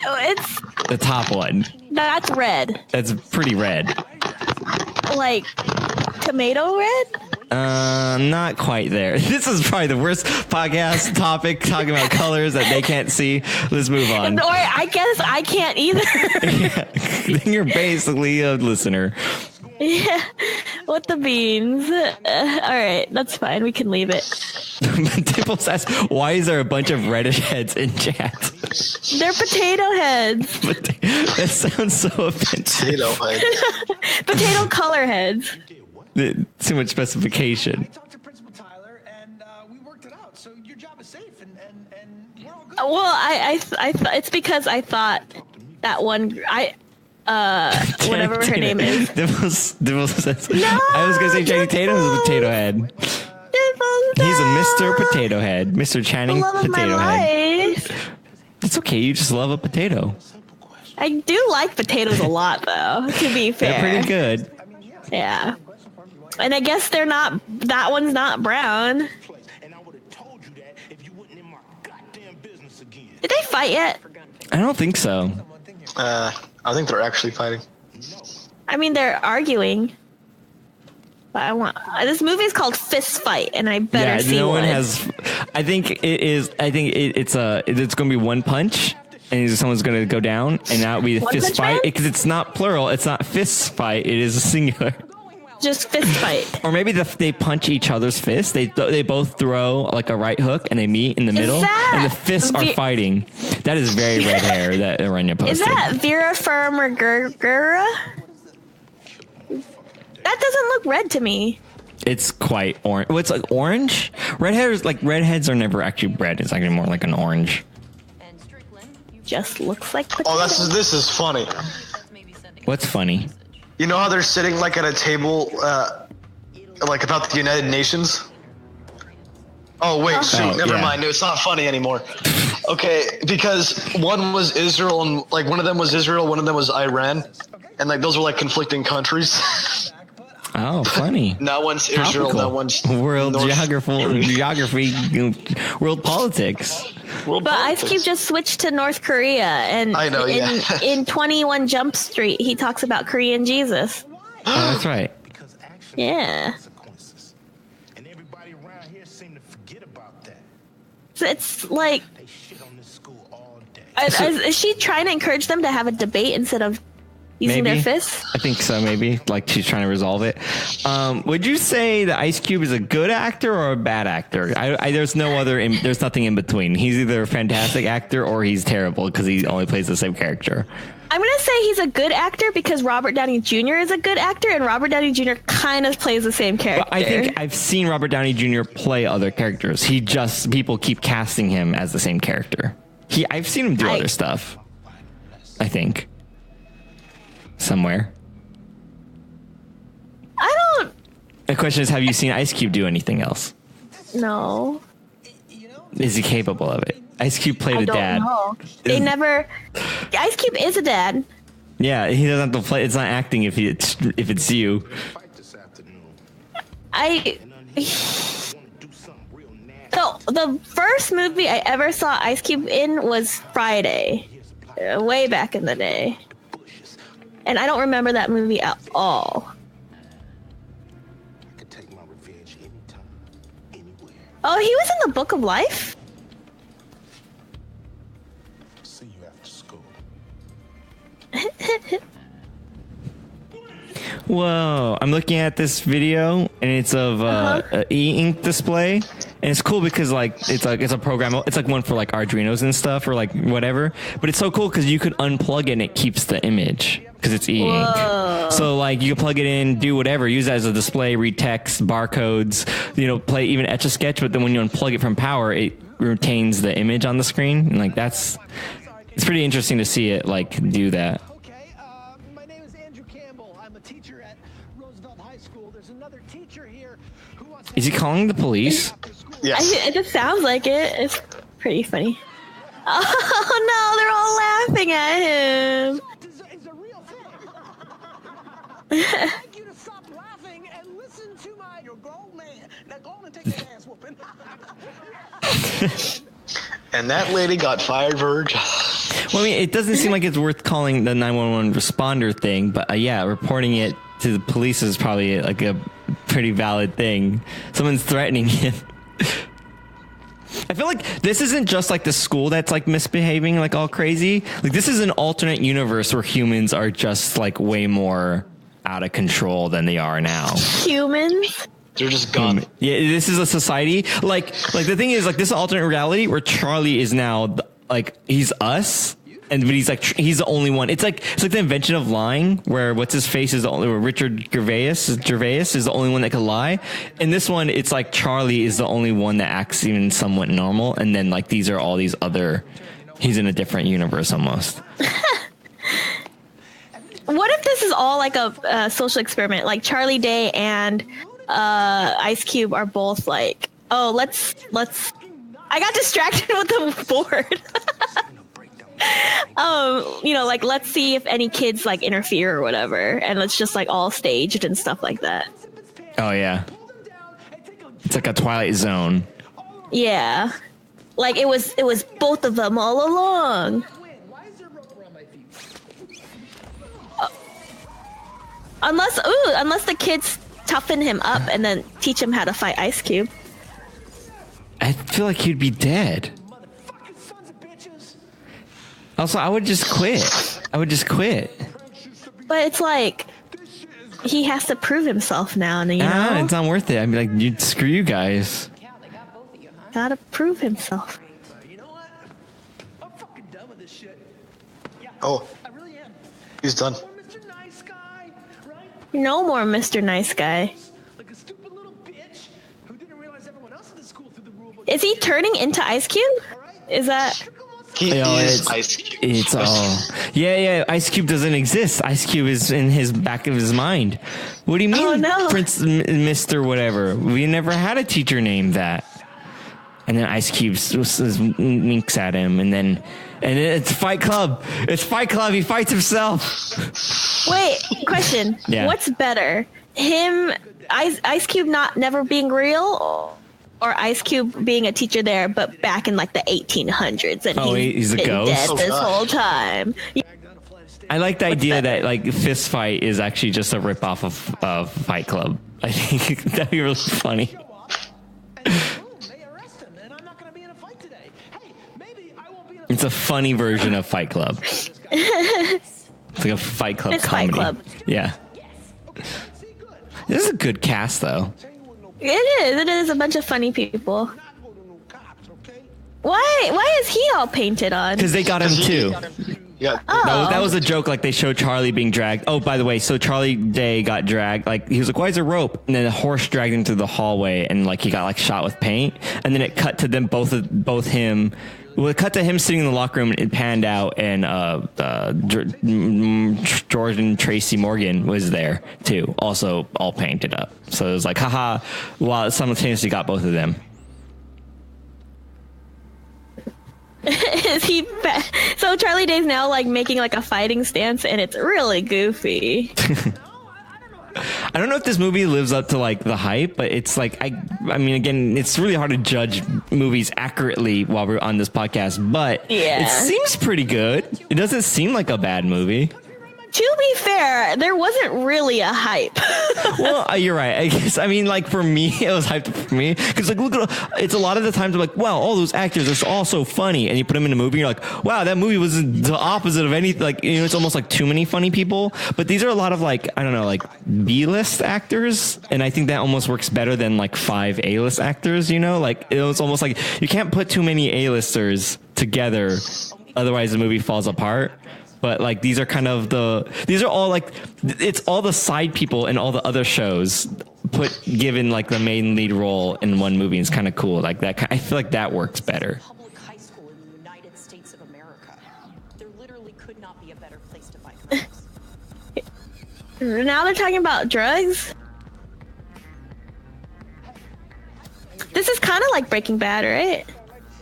Oh, it's The top one. that's red. That's pretty red. Like tomato red? Not quite there. This is probably the worst podcast topic talking about colors that they can't see. Let's move on. Or I guess I can't either. Then you're basically a listener. Yeah. What the beans? All right, that's fine. We can leave it. Dibble says, why is there a bunch of reddish heads in chat? They're potato heads. That sounds so offensive. Potato head. Potato color heads. Too much specification. I talked to Principal Tyler, and we worked it out. So your job is safe, and we're all good. Well, I it's because I thought that one whatever her name is. Dibble says, No, I was gonna say Channing Tatum is a potato head. He's a Mr. Potato Head, Mr. The Channing love of my Potato Head. life. It's okay. You just love a potato. I do like potatoes a lot, though. To be fair, They're pretty good. Yeah. And I guess they're not. That one's not brown. And I would have told you that if you wasn't in my goddamn business again. Did they fight yet? I don't think so. I think they're actually fighting. I mean, they're arguing. But I want this movie is called Fist Fight, and I better see no one one. has. I think it is. I think it's going to be one punch, and someone's going to go down, and that will be the One fist Punch fight Man? because it's not plural. It's not fist fight. It is a singular. Just fist fight. Or maybe they punch each other's fists. They both throw like a right hook, and they meet in the middle, that and the fists are fighting. That is very red hair that Aranya posted. Is that Vera Farmiga? That doesn't look red to me. It's quite orange. Well, it's like orange. Redheads are never actually red. It's actually more like an orange. Just looks like potato. Oh, this is funny. What's funny? You know how they're sitting like at a table, like about the United Nations? Oh wait, shoot, never mind. It's not funny anymore. Okay, because one was Israel and like one of them was Israel, one of them was Iran, and like those were like conflicting countries. Oh, funny. Now one's Israel, Topical. now one's world North geography, world politics. World But Ice politics. Cube just switched to North Korea, and I know, yeah. in 21 Jump Street, he talks about Korean Jesus. Oh, that's right. Because actually, Yeah. consequences. And everybody around here seem to forget about that. So it's like, They shit on this school all day. is she trying to encourage them to have a debate instead of using Maybe. their fists? I think so, maybe. Like she's trying to resolve it. Would you say that Ice Cube is a good actor or a bad actor? There's there's nothing in between. He's either a fantastic actor or he's terrible because he only plays the same character. I'm going to say he's a good actor because Robert Downey Jr. is a good actor, and Robert Downey Jr. kind of plays the same character. But I think I've seen Robert Downey Jr. play other characters. People keep casting him as the same character. I've seen him do other stuff. I think. Somewhere. I don't The question is, have you seen Ice Cube do anything else? know. Is he capable of it? Ice Cube played I a don't dad. know. They never. Ice Cube is a dad. Yeah, he doesn't have to play. It's not acting if it's you. Fight this afternoon. So the first movie I ever saw Ice Cube in was Friday, way back in the day, and I don't remember that movie at all. I could take my revenge anytime, anywhere. Oh, he was in the Book of Life? See you after school. Whoa! I'm looking at this video, and it's of e-ink display, and it's cool because it's a program. It's like one for like Arduinos and stuff, or like whatever. But it's so cool because you could unplug it and it keeps the image. because it's e-ink. So like you can plug it in, do whatever, use it as a display, read text, barcodes, play even Etch a Sketch. But then when you unplug it from power, it retains the image on the screen, and like it's pretty interesting to see it like do that. Okay, my name is Andrew Campbell. I'm a teacher at Roosevelt High School. There's another teacher here who wants to... Is he calling the police? Yes. It just sounds like it. It's pretty funny. Oh no, they're all laughing at him. It's a real thing. I'd like you to stop laughing and listen to my... You're a grown man. Now go on and take that ass whooping. And that lady got fired for her job. Well, I mean, it doesn't seem like it's worth calling the 911 responder thing, but yeah, reporting it to the police is probably like a pretty valid thing. Someone's threatening him. I feel like this isn't just like the school that's like misbehaving like all crazy. Like this is an alternate universe where humans are just like way more out of control than they are now. Humans? They're just gone. Yeah, this is a society. Like the thing is, like, this is alternate reality where Charlie is now like he's us, but he's the only one. It's like the invention of lying, where what's his face is the only, where Richard Gervais is the only one that can lie. In this one, it's like Charlie is the only one that acts even somewhat normal, and then like these are all these other. He's in a different universe almost. What if this is all like a social experiment? Like Charlie Day and Ice Cube are both like, oh, let's. I got distracted with the board. Like let's see if any kids like interfere or whatever, and it's just like all staged and stuff like that. Oh yeah, it's like a Twilight Zone. Yeah, like it was both of them all along. Unless the kids toughen him up and then teach him how to fight Ice Cube. I feel like he'd be dead. Also, I would just quit. But it's like he has to prove himself now, and it's not worth it. I'd be like, screw you guys. Gotta prove himself. You know what? I'm fucking done with this shit. Yeah, Oh, I really am. he's done. Mr. Nice Guy, right? No more Mr. Nice Guy. Like a stupid little bitch who didn't realize everyone else in the school threw the rule book. Is he turning into Ice Cube? Is that? He is Ice Cube. It's all. Yeah. Ice Cube doesn't exist. Ice Cube is in his back of his mind. What do you mean, Oh, no. Prince, Mr. Whatever? We never had a teacher named that. And then Ice Cube winks at him, and then it's Fight Club. It's Fight Club. He fights himself. Wait, question. Yeah. What's better, him, Ice Cube never being real, or Ice Cube being a teacher there, but back in like the 1800s, and he's a been ghost? dead Oh, this gosh. whole time? I like the idea that like Fist Fight is actually just a ripoff of Fight Club. I think that'd be really funny. They arrest him, and I'm not going to be in a fight today. Hey, maybe I won't be in a It's a funny version of Fight Club. It's like a Fight Club It's Fight comedy. Club. Yeah. This is a good cast, though. It is a bunch of funny people. Why is he all painted on? Because they got him too. Yeah. Oh. That was a joke. Like they showed Charlie being dragged. Oh, by the way, so Charlie Day got dragged. Like he was like, "Why is there rope?" And then a horse dragged him through the hallway, and like he got like shot with paint. And then it cut to them both him. Well, it cut to him sitting in the locker room, and it panned out, and Jordan Tracy Morgan was there too, also all painted up. So it was like, haha, while it simultaneously got both of them. Is he so Charlie Day's now like making like a fighting stance, and it's really goofy. I don't know if this movie lives up to like the hype, but it's like I mean, again, it's really hard to judge movies accurately while we're on this podcast, but Yeah. it seems pretty good. It doesn't seem like a bad movie. To be fair, there wasn't really a hype. Well, you're right. I guess, I mean, like for me, it was hyped for me because like look at it's a lot of the times I'm like, wow, all those actors are all so funny, and you put them in a movie, you're like, wow, that movie was the opposite of any, like, you know, it's almost like too many funny people. But these are a lot of like, I don't know, like B-list actors, and I think that almost works better than like 5 A-list actors. You know, like it was almost like you can't put too many A-listers together, otherwise the movie falls apart. But like these are kind of these are all like it's all the side people in all the other shows given like the main lead role in one movie. It's kind of cool. Like that. I feel like that works better. Public high school in the United States of America. There literally could not be a better place to find drugs. Now they're talking about drugs. This is kind of like Breaking Bad, right?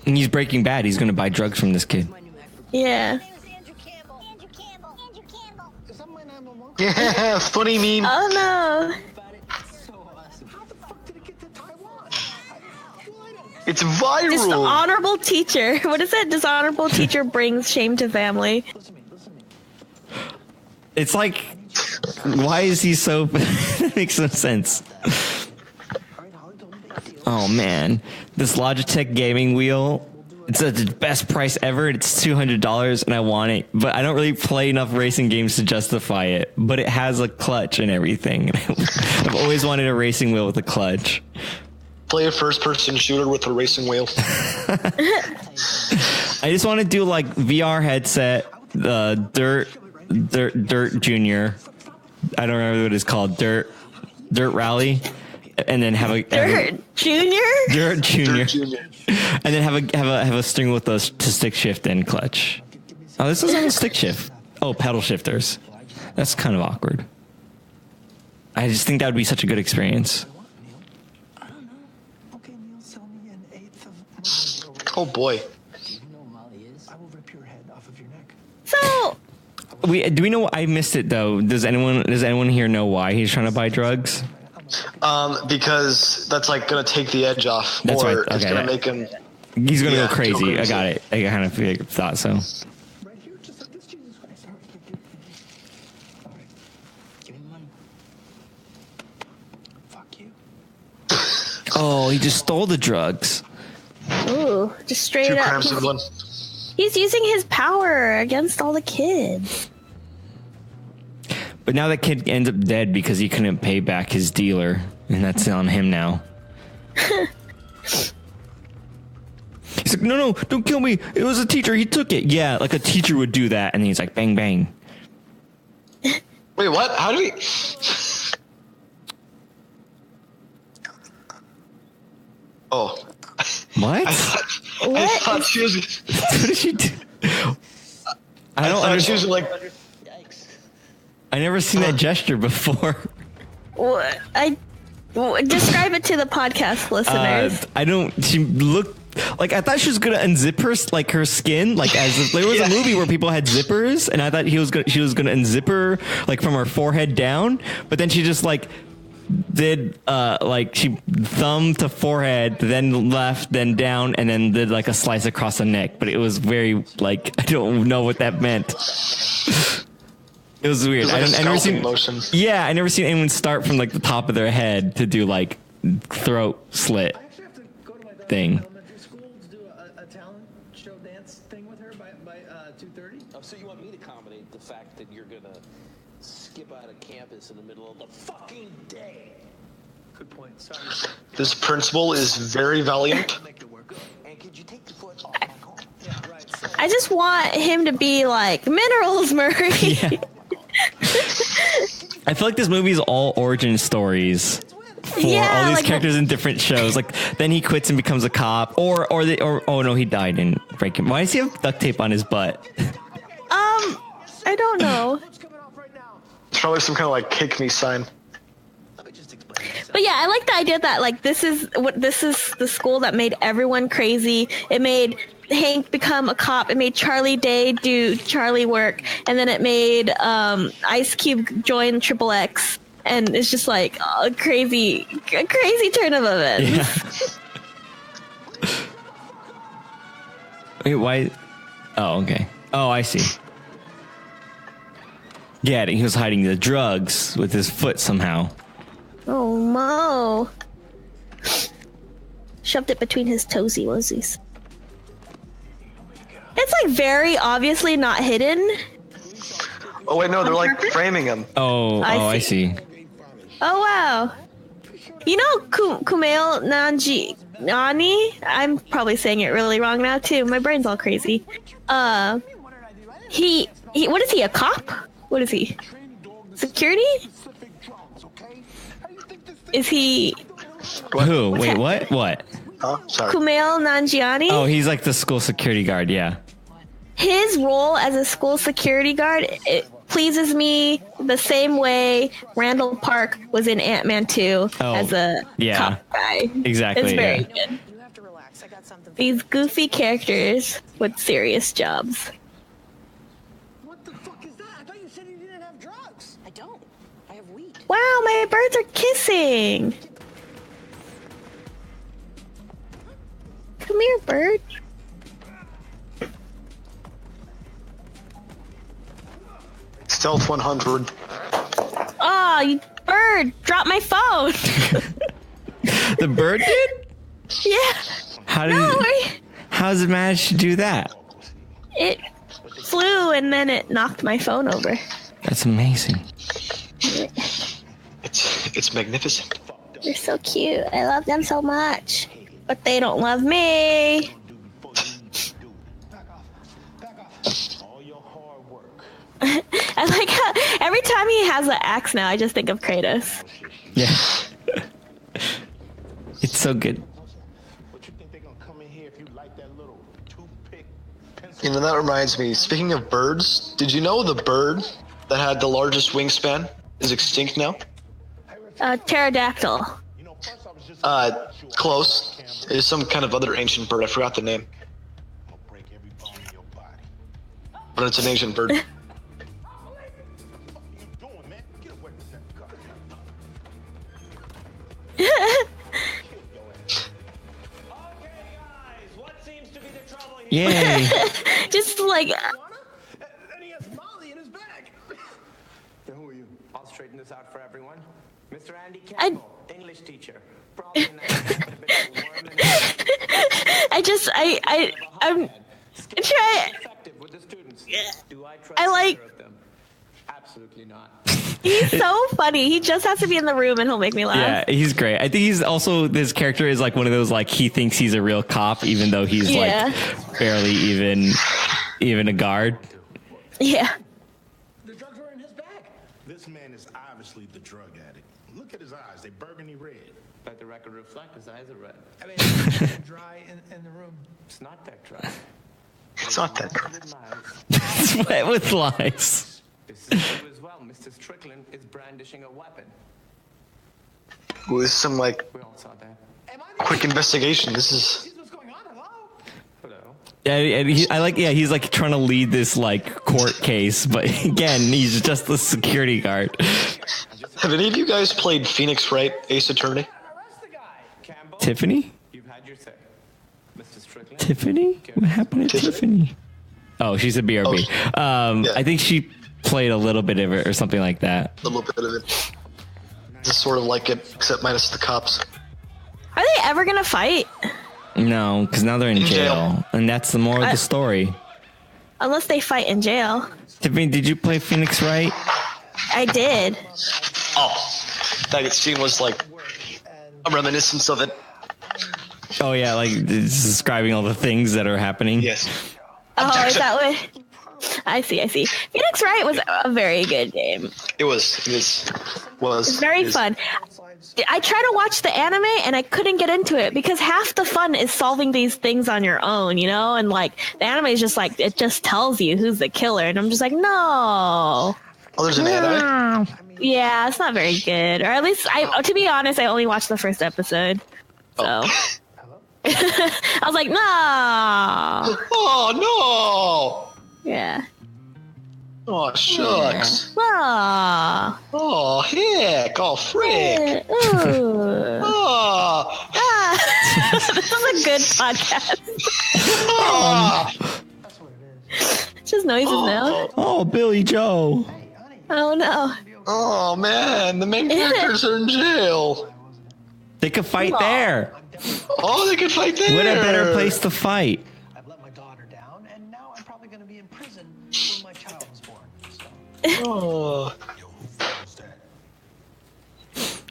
And he's Breaking Bad. He's going to buy drugs from this kid. Yeah. Yeah, funny meme. Oh no. It's viral. Dishonorable teacher. What is it? Dishonorable teacher brings shame to family. It's like, why is he so? That makes no sense. Oh man, this Logitech gaming wheel. It's at the best price ever. It's $200 and I want it, but I don't really play enough racing games to justify it. But it has a clutch and everything. I've always wanted a racing wheel with a clutch. Play a first-person shooter with a racing wheel. I just want to do like VR headset, Dirt Junior. I don't remember what it's called. Dirt Rally, and then have a Dirt Junior. Dirt Junior. And then have a string with a stick shift and clutch. Oh, this isn't a stick shift. Oh, pedal shifters. That's kind of awkward. I just think that would be such a good experience. Oh boy. So Do we know? I missed it though. Does anyone here know why he's trying to buy drugs? Because that's like gonna take the edge off, That's or right. Okay, it's gonna make him. He's gonna Yeah, go crazy. go crazy. I got it. I kind of thought so. Oh, he just stole the drugs. ooh, just straight Two up. crimes in one. He's using his power against all the kids. But now that kid ends up dead because he couldn't pay back his dealer, and that's on him now. He's like, no, don't kill me. It was a teacher. He took it. Yeah, like a teacher would do that. And he's like, bang, bang. Wait, what? How do we? Oh. What? I thought she was. What did she do? I don't thought she understand. was like. I never seen that gesture before. What? Describe it to the podcast listeners. I don't. She looked like I thought she was gonna unzip her her skin, like as if there was a movie where people had zippers, and I thought she was gonna unzip her like from her forehead down, but then she just like did like she thumb to forehead, then left, then down, and then did like a slice across the neck. But it was very like I don't know what that meant. It was weird. Like I never seen motion. Yeah, I never seen anyone start from like the top of their head to do like throat slit thing. Elementary school to do a talent show dance thing with her by 2:30. Oh, so you want me to accommodate the fact that you're gonna skip out of campus in the middle of the fucking day? Good point. Sorry. This principal is very valiant. Make it work. And could you take the foot off my car? Yeah, right. So, I just want him to be like Minerals Murray. Yeah. I feel like this movie is all origin stories for all these like, characters in different shows. Like then he quits and becomes a cop, or oh no, he died in Breaking. Why does he have duct tape on his butt? I don't know. what's coming off right now? It's probably some kind of like kick me sign. Let me just explain this. But yeah, I like the idea that like this is the school that made everyone crazy. It made Hank become a cop. It made Charlie Day do Charlie work, and then it made Ice Cube join Triple X, and it's just like a crazy turn of events. Yeah. Wait, why? Oh, okay. Oh, I see. Yeah, he was hiding the drugs with his foot somehow. Oh Mo! Shoved it between his toesy wosies. It's like very obviously not hidden. Oh wait, no, they're like purpose? framing him. I see. Oh wow! You know Kumail Nanjiani? I'm probably saying it really wrong now too. My brain's all crazy. He What is he? A cop? What is he? Security? Is he? Who? Wait, what? What? Oh, sorry. Kumail Nanjiani? Oh, he's like the school security guard. Yeah. His role as a school security guard, it pleases me the same way Randall Park was in Ant-Man 2 as a cop guy. Exactly. It's very good. You have to relax. I got something. These goofy characters with serious jobs. What the fuck is that? I thought you said you didn't have drugs. I don't. I have weed. Wow, my birds are kissing. Come here, bird. Stealth 100. Oh, you bird! Drop my phone. The bird did? Yeah. How does it manage to do that? It flew and then it knocked my phone over. That's amazing. It's magnificent. They're so cute. I love them so much. But they don't love me. I like how every time he has an axe now, I just think of Kratos. Yeah. It's so good. You know, that reminds me, speaking of birds, did you know the bird that had the largest wingspan is extinct now? Pterodactyl. Close. It's some kind of other ancient bird. I forgot the name. But it's an ancient bird. Yay. Just like... And he has Molly in his bag. Then who are you? I'll straighten this out for everyone. Mr. Andy I- Campbell, English teacher. Probably in that a bit of a worm in I'm trying... effective with the students. Do I trust I like- either of them? Absolutely not. He's so funny. He just has to be in the room and he'll make me laugh. Yeah, he's great. I think he's also, this character is like one of those, like, he thinks he's a real cop, even though he's like barely even a guard. Yeah. The drugs were in his bag. This man is obviously the drug addict. Look at his eyes, they burgundy red. Let the record reflect his eyes are red. I mean, it's dry in the room. It's not that dry. It's not that dry. With lies. It's wet with lies. This is true as well. Mr. Strickland is brandishing a weapon. With some, like, We all saw that. Am I the quick investigation. This is... what's going on? Hello? Hello. Yeah, and he's like trying to lead this like court case, but again, he's just the security guard. Have any of you guys played Phoenix Wright Ace Attorney? Arrest the guy. Campbell, Tiffany? you've had your say. Mr. Strickland. Tiffany? What happened to Tiffany? Oh, she's a BRB. Yeah. I think she played a little bit of it or something like that. A little bit of it. It's sort of like it, except minus the cops. Are they ever gonna fight? No, because now they're in jail, jail. and that's the more of the story. Unless they fight in jail. Tiffany, did you play Phoenix Wright? I did. Oh, that scene was like a reminiscence of it. Oh yeah, like it's describing all the things that are happening. Yes. Oh, is that what? I see. Phoenix Wright was a very good game. It was. It's very fun. I tried to watch the anime and I couldn't get into it because half the fun is solving these things on your own, you know? And like the anime is just like, it just tells you who's the killer. And I'm just like, no. Oh, there's an anime? Yeah, it's not very good. Or at least, to be honest, I only watched the first episode. So. I was like, no. Oh, Yeah. no. Oh, shucks. Aw. Oh, heck. Oh, frick. Ooh. Oh. This is a good podcast. Oh. It's just noises now. Oh, Billy Joe. Oh no. Oh, man. The main characters are in jail. They could fight there. Oh, they could fight there. What a better place to fight. I've let my daughter down, and now I'm probably going to be in prison when my child was born. So. Oh.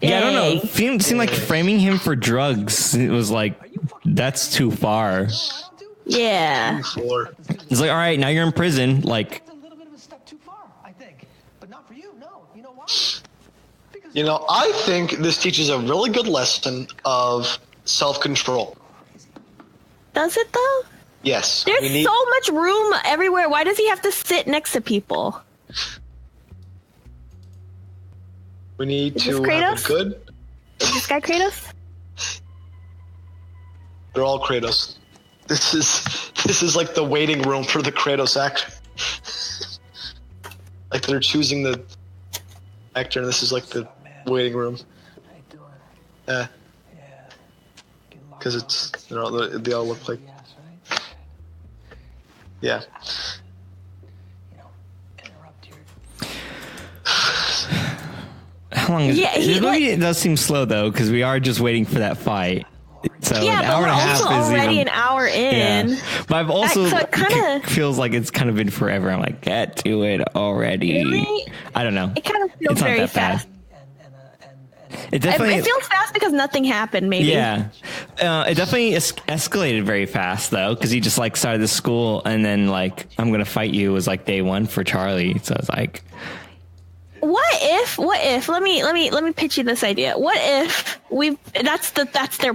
Yeah, I don't know. Dang. It seemed like framing him for drugs. It was like, that's too far. Yeah. Four. It's like, all right, now you're in prison. Like, You know, I think this teaches a really good lesson of self-control. Does it though? Yes. There's so much room everywhere. Why does he have to sit next to people? We need Is to this have Kratos? a good... Is this guy Kratos? They're all Kratos. This is like the waiting room for the Kratos actor. Like they're choosing the actor, and this is like the waiting room. Yeah. Because it's they all look like. Yeah. How long is Yeah, this movie? It does seem slow though, because we are just waiting for that fight. So Yeah, an but hour we're and a half also is already even, an hour in. Yeah. But I've also So it kinda- feels like it's kind of been forever. I'm like, get to it already. Really? I don't know. It kind of feels It's not very that bad. fast. It definitely. It feels fast because nothing happened, maybe. Yeah, it definitely escalated very fast though, because he just like started the school, and then like I'm gonna fight you was like day one for Charlie. So it's like, What if? Let me pitch you this idea. What if that's their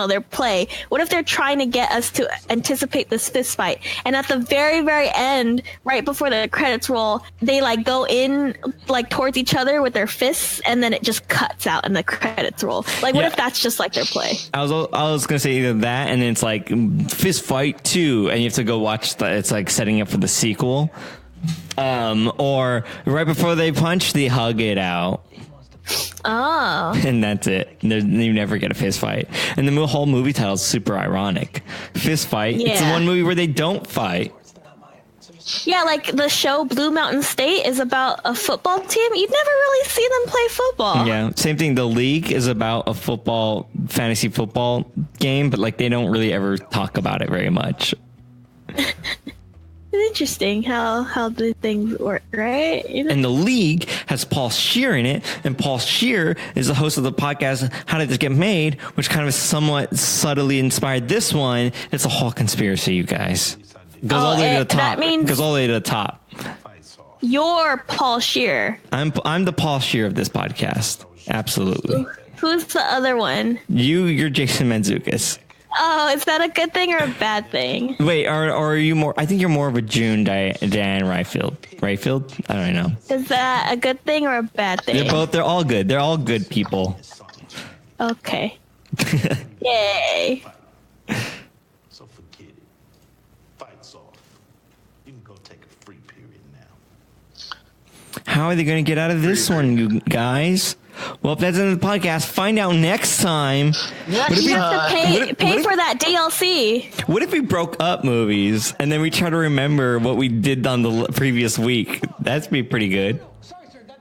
their play. What if they're trying to get us to anticipate this fist fight, and at the very, very end, right before the credits roll, they like go in like towards each other with their fists, and then it just cuts out and the credits roll. Like, what Yeah. if that's just like their play? I was gonna say either that, and then it's like fist fight 2, and you have to go watch it's like setting up for the sequel, or right before they punch, they hug it out. Oh, And that's it. You never get a fist fight. And the whole movie title is super ironic. Fist fight. It's the Yeah. one movie where they don't fight. yeah, like the show Blue Mountain State is about a football team. You'd never really see them play football. Yeah. Same thing. The League is about a fantasy football game, but like they don't really ever talk about it very much. It's interesting how the things work, right? You know? And the League has Paul Scheer in it, and Paul Scheer is the host of the podcast How Did This Get Made, which kind of somewhat subtly inspired this one. It's a whole conspiracy, you guys. Goes all the way to the top. That means Goes all the way to the top. you're Paul Scheer. I'm the Paul Scheer of this podcast. Absolutely. Who's the other one? You're Jason Mantzoukas. Oh, is that a good thing or a bad thing? Wait, or are you more? I think you're more of a June Diane Ryfield. Ryfield? I don't know. Is that a good thing or a bad thing? They're all good. They're all good people. Okay. Yay. So forget it. Fight's off. You can go take a free period now. How are they going to get out of this one, you guys? Well, if that's in the podcast, find out next time. You have to pay for that DLC. What if we broke up movies and then we try to remember what we did on the previous week? That'd be pretty good. Sorry, sir. That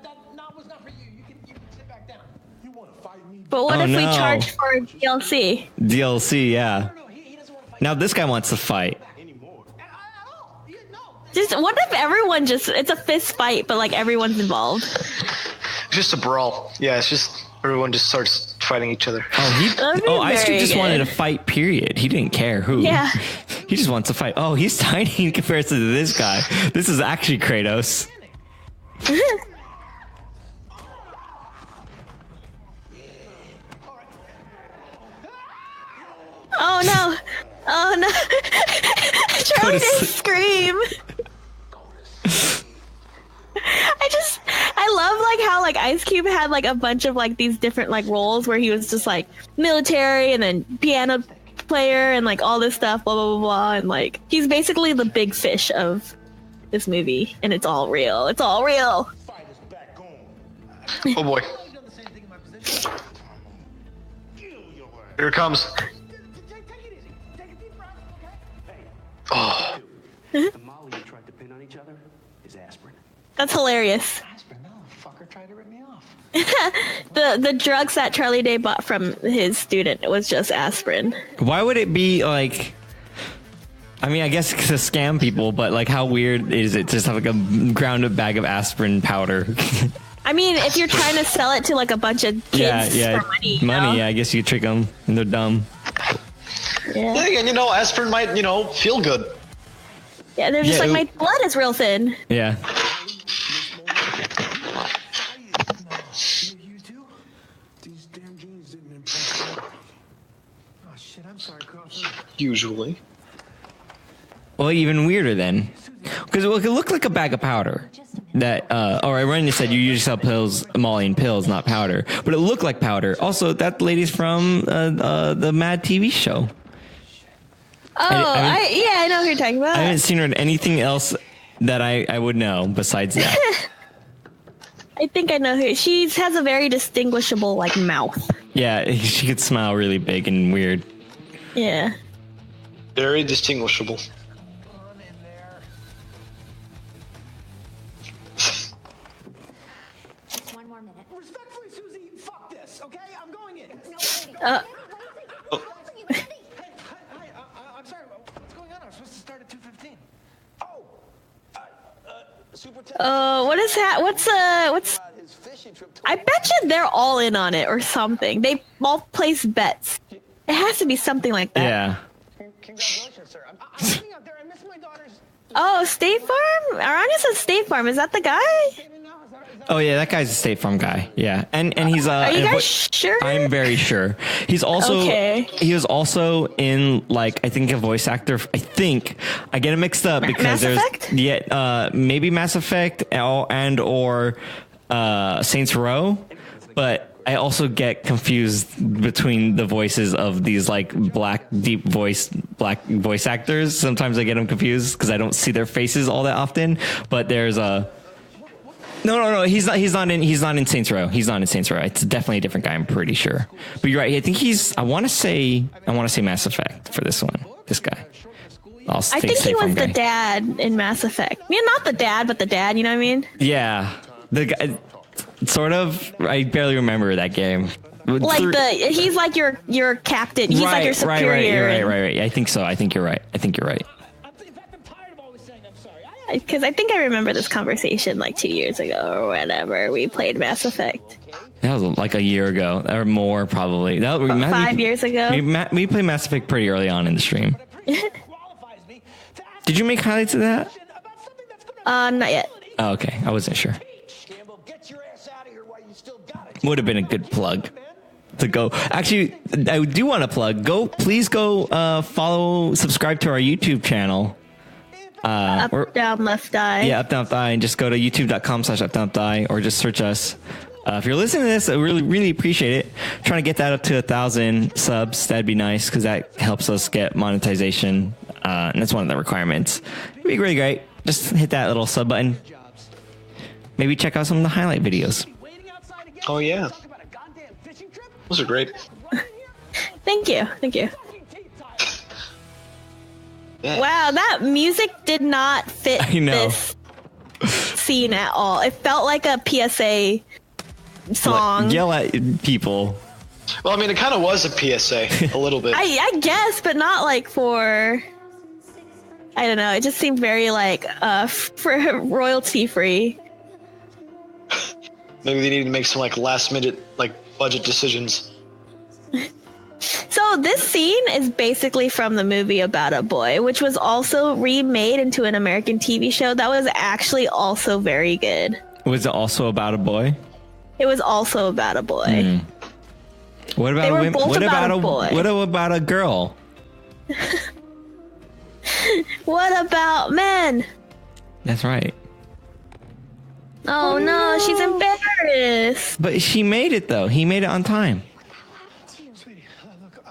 was not for you. You can sit back down. You want to fight me? But what Oh, if we no. charge for DLC? DLC, yeah. No, he doesn't want to fight Now this guy wants to fight. Anymore. at all. No. Just what if everyone it's a fist fight, but like everyone's involved? Just a brawl. Yeah, it's just everyone just starts fighting each other. That'd be Ice Cube very just good. wanted a fight, period. He didn't care who. Yeah. He just wants to fight. Oh, he's tiny in comparison to this guy. This is actually Kratos. Oh no! Oh no! Charlie didn't scream. I love like how like Ice Cube had like a bunch of like these different like roles where he was just like military and then piano player and like all this stuff, blah blah blah blah, and like he's basically the big fish of this movie, and it's all real. It's all real. Fight is back on. Oh boy. I've done the same thing in my position. Kill your ass. Here it comes. Take it easy. Take a deep breath, okay? Oh. The molly you tried to pin on each other is aspirin. That's hilarious. Aspirin, no, fucker tried to rip me off. The drugs that Charlie Day bought from his student was just aspirin. Why would it be like? I mean, I guess to scam people, but like, how weird is it to just have like a ground-up bag of aspirin powder? I mean, if you're trying to sell it to like a bunch of kids for money, you know? Yeah, I guess you trick them, and they're dumb. Yeah. And aspirin might, feel good. Yeah, they're just Yeah, like, my blood is real thin. Yeah. Oh shit, I'm sorry, Crawford. Usually. Well, even weirder then, because it looked like a bag of powder. That, Ryan said you usually sell pills, Molly and pills, not powder, but it looked like powder. Also, that lady's from the Mad TV show. Oh, I know who you're talking about. I haven't seen her in anything else that I would know besides that. I think I know who. She has a very distinguishable like mouth. Yeah, she could smile really big and weird. Yeah. Very distinguishable. One more minute. Respectfully, Susie, fuck this, okay? I'm going in. Hey, I'm sorry. What's going on? I'm supposed to start at 2:15. What is that? What's I bet you they're all in on it or something. They all place bets. It has to be something like that. Yeah. Congratulations, sir. I'm sitting out there. I missed my daughter's. Oh, State Farm? Aranya says State Farm. Is that the guy? Oh yeah, that guy's a State Farm guy. Yeah, and he's Are you guys sure? I'm very sure. He's also Okay. He was also in like I think a voice actor. I think I get it mixed up because Mass there's Effect? maybe Mass Effect or Saints Row, but I also get confused between the voices of these like black voice actors. Sometimes I get them confused because I don't see their faces all that often. But there's a no. He's not in Saints Row. He's not in Saints Row. It's definitely a different guy. I'm pretty sure. But you're right. I think I want to say Mass Effect for this one. This guy. I think he was the dad in Mass Effect. Yeah, not the dad, but the dad. You know what I mean? Yeah, the guy. Sort of. I barely remember that game. Like he's like your captain. He's like your superior. Right. I think so. I think you're right. Because I think I remember this conversation like 2 years ago or whatever. We played Mass Effect. That was like a year ago or more, probably. 5 years ago. We played Mass Effect pretty early on in the stream. Did you make highlights of that? Not yet. Oh, okay. I wasn't sure. Would have been a good plug to go. Actually, I do want to plug. Please go subscribe to our YouTube channel. UpDownLeftDie. Yeah, UpDownLeftDie, and just go to youtube.com/UpDownLeftDie or just search us. If you're listening to this, I really, really appreciate it. Trying to get that up to 1,000 subs. That'd be nice because that helps us get monetization. And that's one of the requirements. It'd be really great. Just hit that little sub button. Maybe check out some of the highlight videos. Oh, yeah. Those are great. Thank you. Yeah. Wow, that music did not fit this scene at all. It felt like a PSA song. Like, yell at people. Well, I mean, it kind of was a PSA, a little bit. I guess, but not like for... I don't know. It just seemed very like for royalty free. Maybe they need to make some like last minute like budget decisions. So this scene is basically from the movie About a Boy, which was also remade into an American TV show that was actually also very good. Was it also about a boy? It was also about a boy. What about What about a girl? What about men? That's right. Oh no, she's embarrassed. But she made it though. He made it on time. Sweetie, look,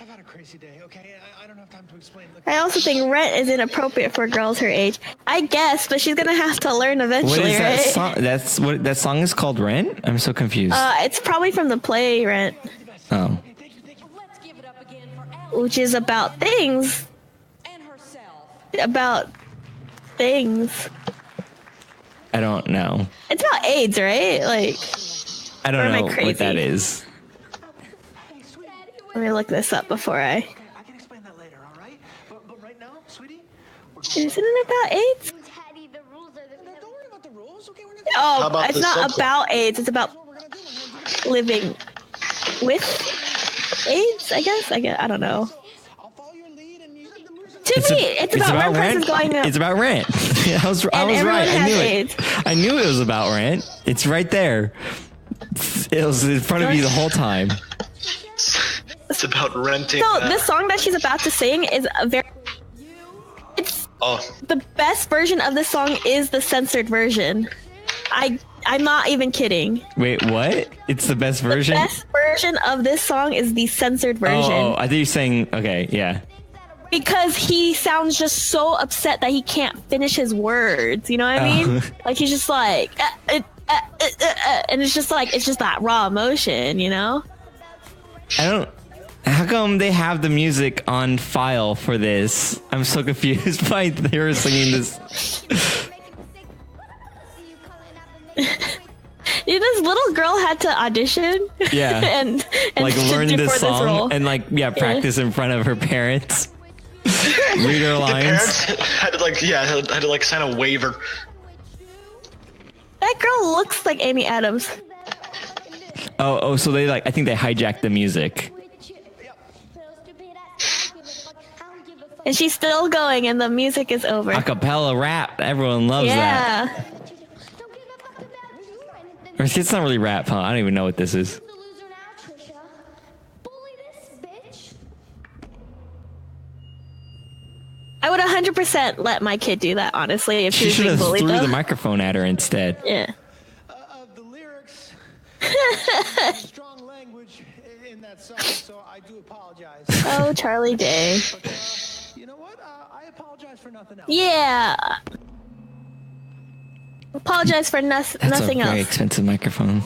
I've had a crazy day, okay? I don't have time to explain. Look, I also think Rent is inappropriate for girls her age. I guess, but she's gonna have to learn eventually, What is that right? song? That's what that song is called. Rent? I'm so confused. It's probably from the play Rent, Oh. which is about things. About things. I don't know. It's about AIDS, right? Like, I don't am I know what crazy? that is. Let me look this up before I. I can explain that later, all right? But right now, sweetie, Isn't it about AIDS? don't worry about the rules, okay? We're gonna Oh, about it's the not subplot? about AIDS. It's about living with AIDS. I guess. I don't know. I'll follow your lead and you. To me, it's about rent prices going up. It's about rent. I was everyone right. I has knew AIDS. it. I knew it was about rent. It's right there. It was in front of you the whole time. It's about renting. So this song that she's about to sing is the best version of this song is the censored version. I'm not even kidding. Wait, what? It's the best version? The best version of this song is the censored version. Oh, I thought you were saying, okay, yeah. Because he sounds just so upset that he can't finish his words. You know what I mean? Like he's just like, and it's just that raw emotion, you know? How come they have the music on file for this? I'm so confused by they were singing this. This little girl had to audition. Yeah. and like learn this song role. and like practice in front of her parents. Read her lines. The parents had to sign a waiver. That girl looks like Amy Adams. Oh, so they I think they hijacked the music. And she's still going and the music is over. Acapella rap. Everyone loves that. Or it's not really rap, huh? I don't even know what this is. I would 100% let my kid do that, honestly, if She she was being bullied. threw the microphone at her instead. Yeah. The lyrics, strong language in that song, so I do apologize. Oh, Charlie Day. But, you know what? I apologize for nothing else. Yeah. Apologize for nothing That's a very else. expensive microphone.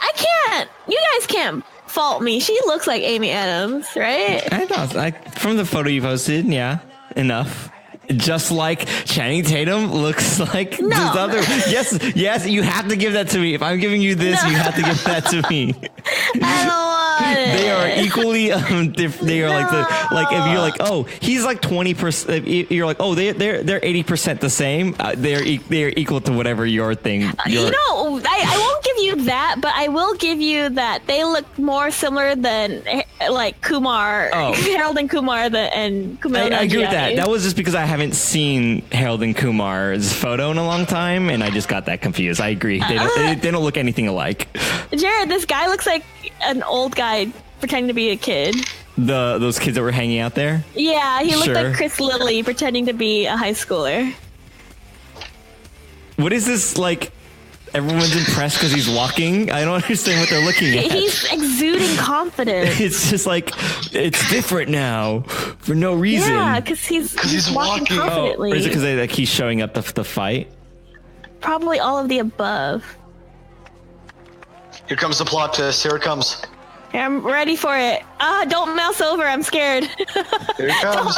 I can't. You guys can't fault me. She looks like Amy Adams, right? I know. From the photo you posted, yeah, enough. Just like Channing Tatum looks like this other. Yes, you have to give that to me. If I'm giving you this, you have to give that to me. I don't want it. They are equally they are like if you're like, oh, he's like 20%. You're like, oh, they're 80% the same. They're equal to whatever your thing. I won't give you that, but I will give you that they look more similar than like Kumar, Harold and Kumar, and Kumail. I agree with that. That was just because I haven't seen Harold and Kumar's photo in a long time, and I just got that confused. I agree. They don't look anything alike. Jared, this guy looks like an old guy pretending to be a kid. Those kids that were hanging out there? Yeah, he looked like Chris Lilly pretending to be a high schooler. What is this, like, everyone's impressed because he's walking? I don't understand what they're looking at. He's exuding confidence. It's just like, it's different now for no reason. Yeah, because he's walking confidently. Or is it because he's showing up the fight? Probably all of the above. Here comes the plot twist. Here it comes. I'm ready for it. Don't mouse over. I'm scared. Here it comes.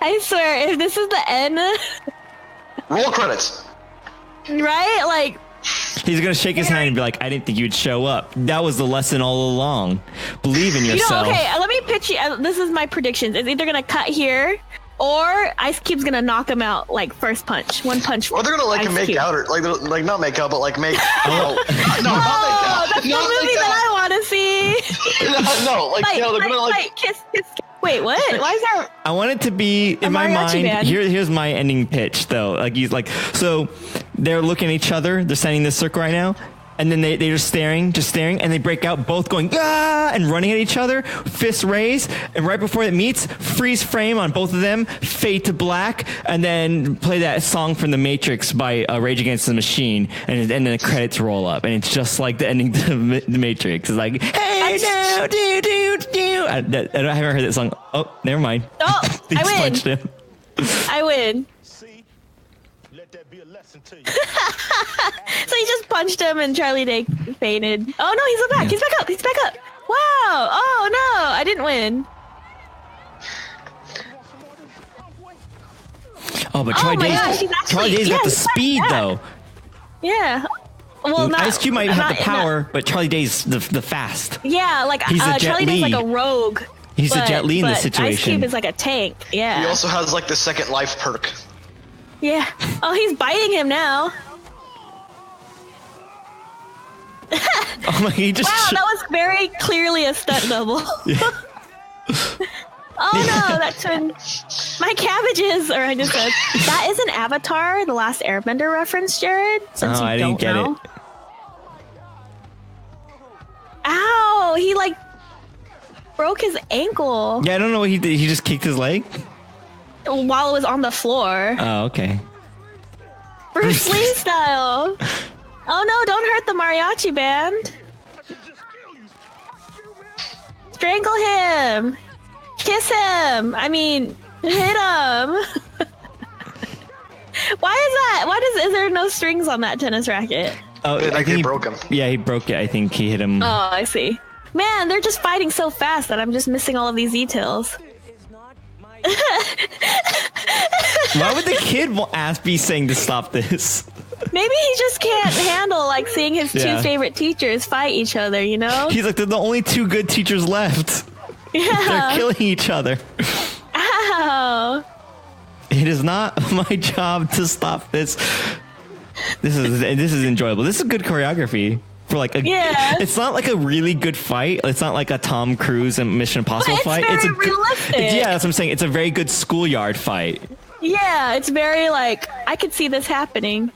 I swear, if this is the end... Roll credits. Right? Like... He's going to shake his hand and be like, I didn't think you'd show up. That was the lesson all along. Believe in yourself. Okay, let me pitch you. This is my predictions. It's either going to cut here... Or Ice Cube's gonna knock him out like first punch, one punch. Or they're gonna him make out, or like not make out, but like make. No, not make out. That's the movie that I want to see. They're gonna like kiss. Wait, what? Why is that? I want it to be in my mind. Here's my ending pitch, though. Like he's like, so they're looking at each other. They're standing in this circle right now. And then they're just staring, and they break out, both going, ah, and running at each other, fists raised, and right before it meets, freeze frame on both of them, fade to black, and then play that song from The Matrix by Rage Against the Machine, and then the credits roll up, and it's just like the ending to The Matrix. It's like, hey, no, do. I haven't heard that song. Oh, never mind. Oh, I win. Punched him. I win. That be a lesson to you. So he just punched him and Charlie Day fainted. Oh no, he's back. He's back up. Wow. Oh no, I didn't win. Oh, but Charlie Day's got the speed though. Yeah. Well, Ice Cube might have the power, but Charlie Day's the fast. Yeah, like Charlie Day's like a rogue. He's a Jet Li in this situation. Ice Cube is like a tank. Yeah. He also has like the second life perk. Yeah. Oh, he's biting him now. Oh my! He just wow, that was very clearly a stunt double. Oh no, that turned My cabbages, or I just said, that is an Avatar, The Last Airbender reference, Jared, since you I don't didn't get know. it. Ow, he like broke his ankle Yeah, I don't know what he did. He just kicked his leg? while it was on the floor. Oh, okay. Bruce Lee style. Oh no, don't hurt the mariachi band. Strangle him. Kiss him. I mean, hit him. Is there no strings on that tennis racket? Oh, I think he broke him. Yeah, he broke it. I think he hit him. Oh, I see. Man, they're just fighting so fast that I'm just missing all of these details. Why would the kid be saying to stop this? Maybe he just can't handle like seeing his Yeah. two favorite teachers fight each other, you know? He's like, they're the only two good teachers left. They're Yeah. killing each other. Ow. It is not my job to stop this. This is enjoyable. This is good choreography for like a. Yeah. It's not like a really good fight. It's not like a Tom Cruise and Mission Impossible But it's fight. very realistic. Yeah, that's what I'm saying. It's a very good schoolyard fight. Yeah, it's very like, I could see this happening.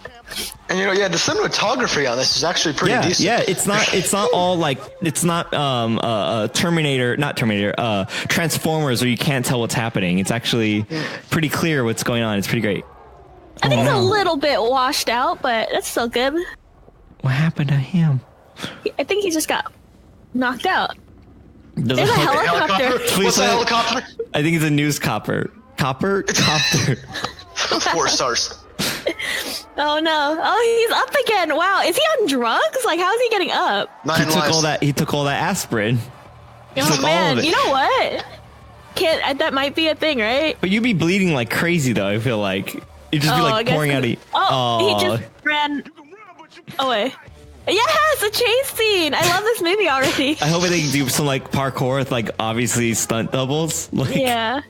And the cinematography on this is actually pretty Yeah, decent. yeah. It's not all like it's not Transformers where you can't tell what's happening. It's actually pretty clear what's going on. It's pretty great. I think Oh, it's a no. little bit washed out, but that's still good. What happened to him? I think he just got knocked out. There's There's a Helicopter? helicopter. What's a helicopter? I think it's a news copter. Copter? 4 stars. Oh no. Oh, he's up again. Wow. Is he on drugs? Like, how is he getting up? 9 He took lives. all that. He took all that aspirin. He Oh took all man. of it. You know what? That might be a thing, right? But you'd be bleeding like crazy though. I feel like you'd just be I like guess pouring out. he just ran away. Yes, a chase scene. I love this movie already. I hope they do some like parkour with like obviously stunt doubles. Like, Yeah.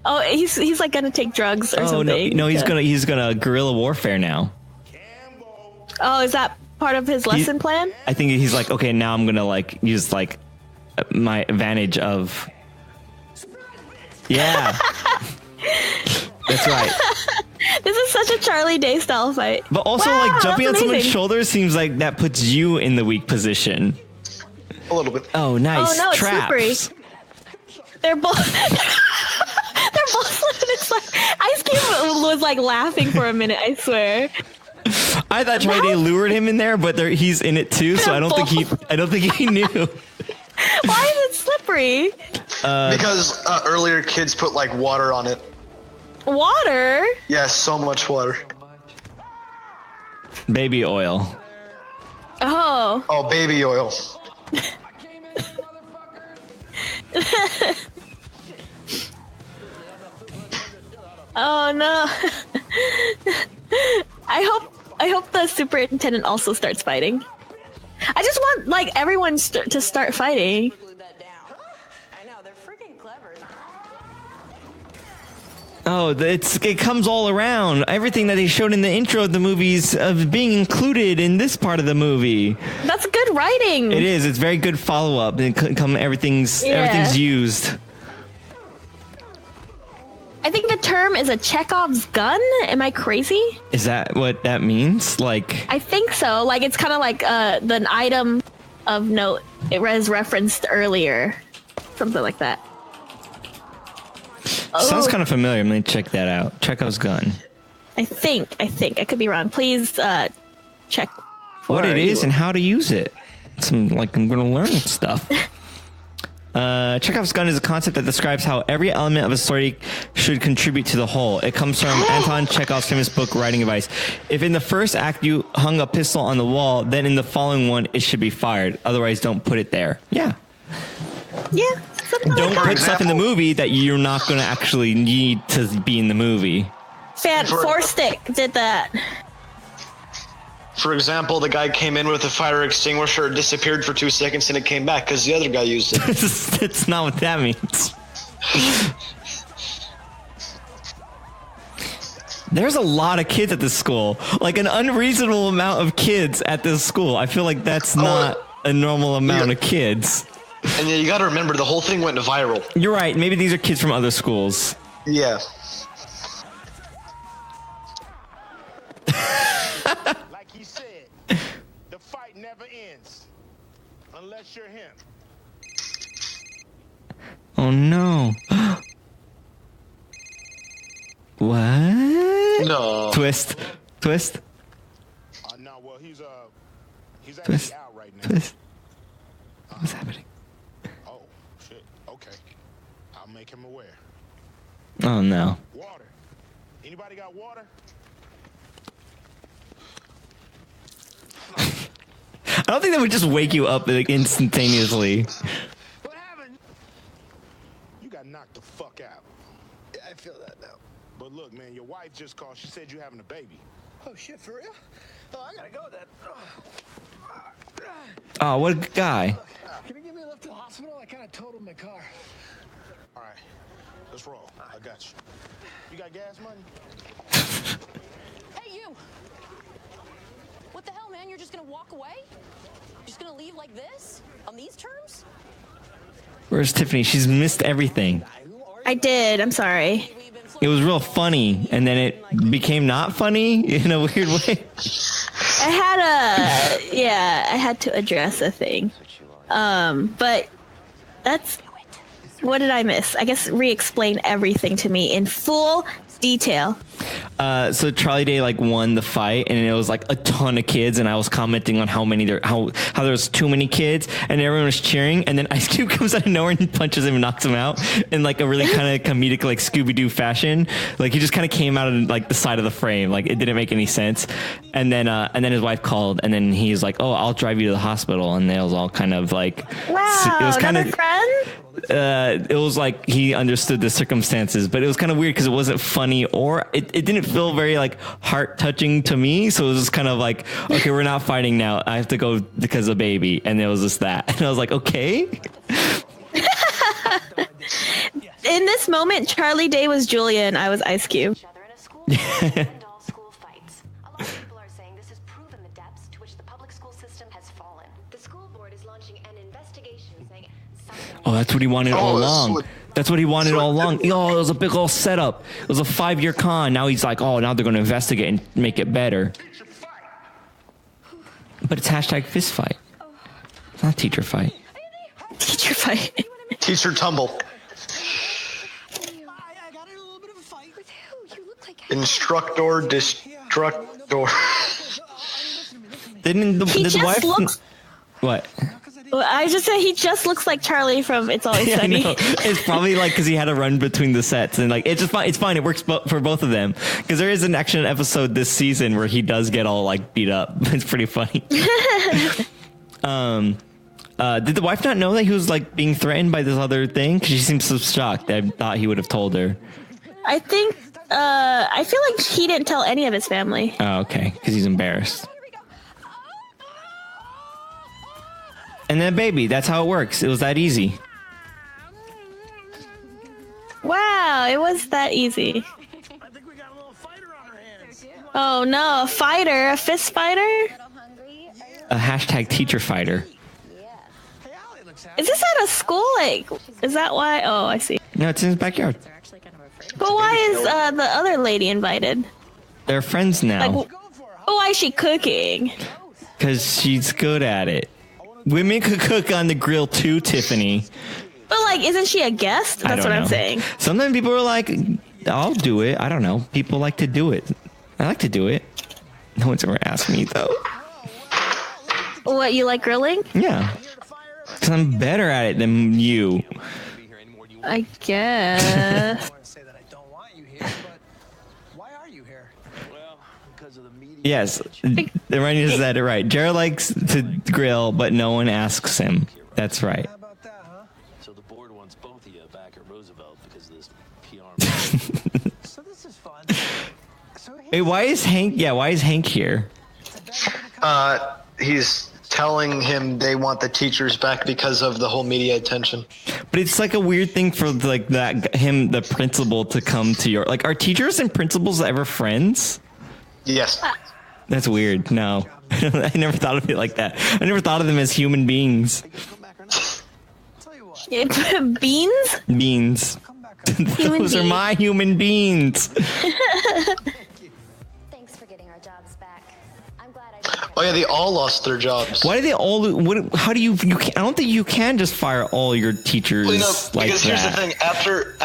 Oh, he's like gonna take drugs or oh something. no, he's gonna guerrilla warfare now. Oh, is that part of his lesson plan? I think he's like, okay, now I'm gonna like use like my advantage of. Yeah. That's right. This is such a Charlie Day style fight. But also, Wow, like jumping on that's someone's amazing. shoulders seems like that puts you in the weak position. A little bit. Oh, nice. Oh no, it's Traps. slippery. They're both. They're both slipping. It's like Ice Cube was like laughing for a minute. I swear. I thought Charlie Day lured him in there, but he's in it too. So I don't think he knew. Why is it slippery? Because earlier kids put like water on it. Water. Yeah, so much water. Baby oil. Oh. Oh, baby oil. Oh no. I hope the superintendent also starts fighting. I just want like everyone to start fighting. Glued that down. I know, they're freaking clever. Oh, it comes all around. Everything that they showed in the intro of the movies of being included in this part of the movie. That's good writing. It is. It's very good follow up. Everything's used. I think the term is a Chekhov's gun. Am I crazy? Is that what that means? Like, I think so. Like it's kind of like the item of note it was referenced earlier, something like that. sounds kind of familiar. Let me check that out. Chekhov's gun. I think I could be wrong. Please check What it is and how to use it. I'm going to learn stuff. Chekhov's gun is a concept that describes how every element of a story should contribute to the whole. It comes from Anton Chekhov's famous book, Writing Advice. If in the first act you hung a pistol on the wall, then in the following one it should be fired. Otherwise, don't put it there. Yeah. Yeah. Don't put stuff in the movie that you're not going to actually need to be in the movie. Four Stick did that. For example, the guy came in with a fire extinguisher, it disappeared for 2 seconds, and it came back because the other guy used it. It's not what that means. There's a lot of kids at this school. Like an unreasonable amount of kids at this school. I feel like that's not a normal amount of kids. And you got to remember, the whole thing went viral. You're right. Maybe these are kids from other schools. Yeah. Like he said, the fight never ends unless you're him. Oh no. What? No. Twist. No, well, he's Twist. actually out right now. Twist. What's happening? Oh, shit. Okay. I'll make him aware. Oh no. Water. Anybody got water? I don't think that would just wake you up like instantaneously. What happened? You got knocked the fuck out. Yeah, I feel that now. But look, man, your wife just called. She said you're having a baby. Oh, shit, for real? Oh, I gotta go then. Oh, what a guy. Can you give me a lift to the hospital? I kind of totaled my car. All right, let's roll. I got you. You got gas money? Hey, you! What the hell, man? You're just gonna walk away? Just gonna leave like this? On these terms? Where's Tiffany? She's missed everything. I did. I'm sorry. It was real funny, and then it became not funny in a weird way. I had to address a thing. But that's, what did I miss? I guess re-explain everything to me in full detail. So Charlie Day like won the fight, and it was like a ton of kids, and I was commenting on how there was too many kids, and everyone was cheering, and then Ice Cube comes out of nowhere and punches him and knocks him out in like a really kind of comedic like Scooby-Doo fashion. Like he just kind of came out of like the side of the frame, like it didn't make any sense. And then his wife called, and then he's like, "Oh, I'll drive you to the hospital," and they was all kind of like, wow, it was kind another of friend. It was like he understood the circumstances, but it was kind of weird because it wasn't funny, or it didn't feel very like heart touching to me. So it was just kind of like, okay, we're not fighting now. I have to go because of baby, and it was just that, and I was like, okay. In this moment, Charlie Day was Julia and I was Ice Cube. Oh, that's what he wanted all along. That's what he wanted all along. Oh, it was a big old setup. It was a 5-year con. Now he's like, oh, now they're going to investigate and make it better. But it's hashtag fist fight. It's not teacher fight. Teacher fight. Teacher tumble. I got in a little bit of a fight. With who? You look like Instructor, destructor. Did the just wife looks. What? Well, I just said he just looks like Charlie from It's Always Yeah, I Sunny. know. It's probably like because he had to run between the sets, and like it's just fine. It's fine. It works for both of them because there is an action episode this season where he does get all like beat up. It's pretty funny. Did the wife not know that he was like being threatened by this other thing? Because she seems so shocked. I thought he would have told her. I think. I feel like he didn't tell any of his family. Oh, okay, because he's embarrassed. And then baby, that's how it works. It was that easy. Wow, it was that easy. I think we got a little fighter on our hands. Oh no, a fighter, a fist fighter? A hashtag teacher fighter. Is this at a school? Like, is that why? Oh, I see. No, it's in his backyard. But why is the other lady invited? They're friends now. Like, why is she cooking? Because she's good at it. Women could cook on the grill too, Tiffany. But like, isn't she a guest? That's what I'm saying. Sometimes people are like, I'll do it. I don't know. People like to do it. I like to do it. No one's ever asked me though. What, you like grilling? Yeah. Because I'm better at it than you. I guess. I want to say that I don't want you here, but why are you here? Well, because of the media. Yes. Rania said it right. Jared likes to grill, but no one asks him. That's right. How about that, huh? So the board wants both of you back at Roosevelt because of this PR. So this is fun. So Hey, why is Hank here? He's telling him they want the teachers back because of the whole media attention. But it's like a weird thing for like the principal to come to your, like, are teachers and principals ever friends? Yes. That's weird. No, I never thought of it like that. I never thought of them as human beings. tell you what, Beans? Beans. come back Those are my human beings. Thanks for getting our jobs back. I'm glad I did. Oh yeah, they all lost their jobs. Why do they all? How do you can, I don't think you can just fire all your teachers like because here's the thing. After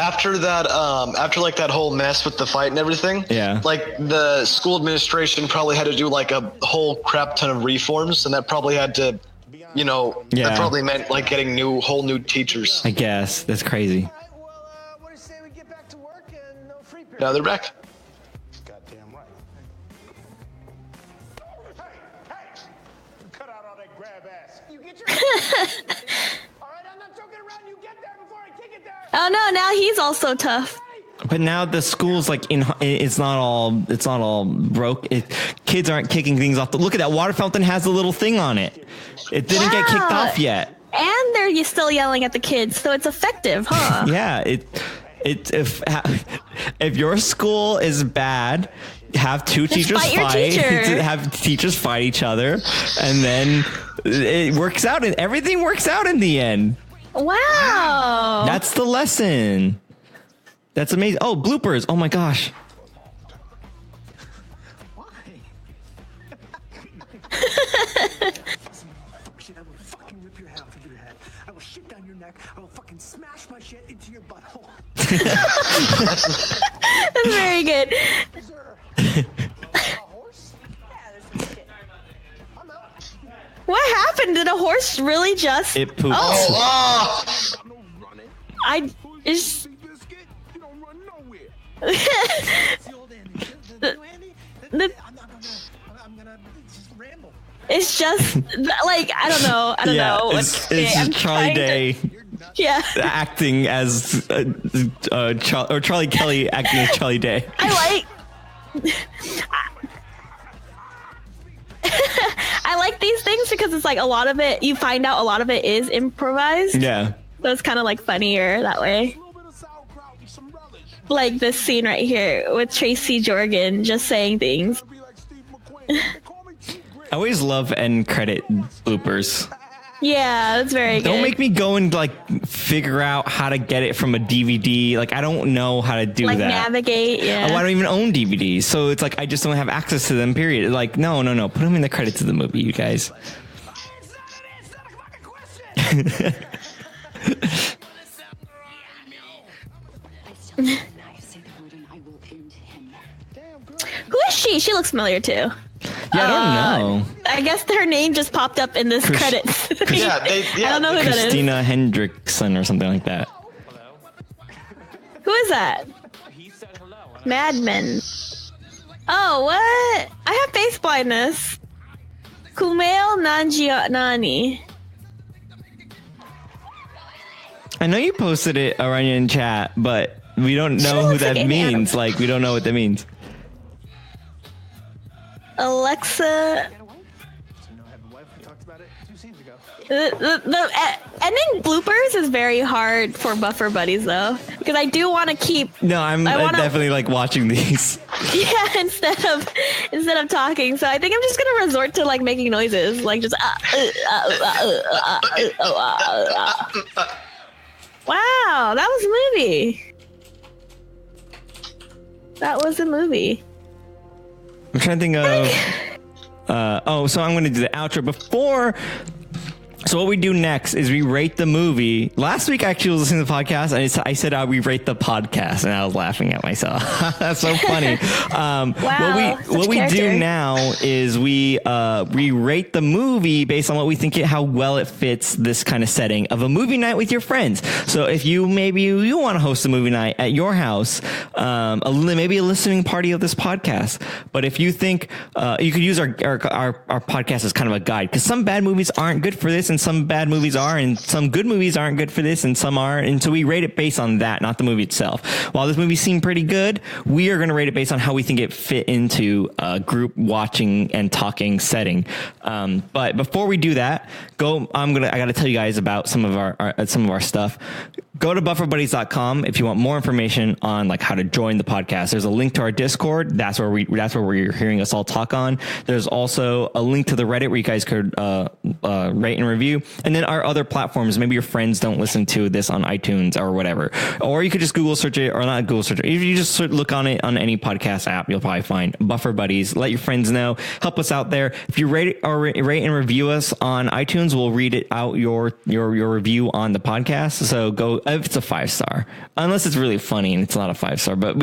like that whole mess with the fight and everything, like the school administration probably had to do like a whole crap ton of reforms, and that probably had to, that probably meant like getting whole new teachers. I guess that's crazy. What do you say we get back to work and no free period? Now they're back. Goddamn right. Hey! Cut out all that grab ass. You get your all right, I'm not joking around. You get there before I kick it there. Oh no, now he's also tough. But now the school's like it's not all broke. Kids aren't kicking things off. Look at that water fountain has a little thing on it. It didn't get kicked off yet. And they're still yelling at the kids, so it's effective, huh? Yeah, if your school is bad, have two teachers fight. Have teachers fight each other, and then it works out, and everything works out in the end. Wow, that's the lesson. That's amazing. Oh, bloopers! Oh my gosh. Shit, I will fucking rip your head off of your head. I will shit down your neck. I will fucking smash my shit into your butthole. That's very good. What happened? Did a horse really just? It pooped. It's just like I don't know. It's just Charlie Day. Acting as Charlie Kelly acting as Charlie Day. I like these things because it's like a lot of it. You find out a lot of it is improvised. Yeah. So it's kind of like funnier that way. Like this scene right here with Tracy Jorgen just saying things. I always love end credit bloopers. Yeah, that's very good. Don't make me go and like figure out how to get it from a DVD. Like I don't know how to do that. Navigate. Yeah. Oh, I don't even own DVDs, so it's like I just don't have access to them. Period. Like no. Put them in the credits of the movie, you guys. Who is she? She looks familiar too. Yeah, I don't know. I guess her name just popped up in this credits. I don't know who that is. Christina Hendrickson or something like that. Who is that? Mad Men. Oh, what? I have face blindness. Kumail Nanjiani. I know you posted it around in chat, but we don't know who that means. Like, we don't know what that means. Alexa. The ending bloopers is very hard for buffer buddies though, because I do want to keep. No, I'm definitely like watching these. Yeah, instead of talking, so I think I'm just gonna resort to like making noises, like just. Wow, that was a movie. That was a movie. I'm trying to think of. So I'm going to do the outro before. So what we do next is we rate the movie. Last week, I actually was listening to the podcast, and I said we rate the podcast, and I was laughing at myself. That's so funny. Wow, what we do now is we rate the movie based on what we think how well it fits this kind of setting of a movie night with your friends. So if you want to host a movie night at your house, maybe a listening party of this podcast. But if you think you could use our podcast as kind of a guide, because some bad movies aren't good for this, and some bad movies are, and some good movies aren't good for this, and some are, and so we rate it based on that, not the movie itself. While this movie seemed pretty good, we are going to rate it based on how we think it fit into a group watching and talking setting. But before we do that, I got to tell you guys about some of our stuff. Go to bufferbuddies.com if you want more information on like how to join the podcast. There's a link to our Discord. That's where you're hearing us all talk on. There's also a link to the Reddit where you guys could rate and review. And then our other platforms. Maybe your friends don't listen to this on iTunes or whatever. Or you could just Google search it, or not Google search it. If you just look on it on any podcast app, you'll probably find Buffer Buddies. Let your friends know. Help us out there. If you rate and review us on iTunes, we'll read it out your review on the podcast. So go if it's a 5-star, unless it's really funny and it's not a 5-star. But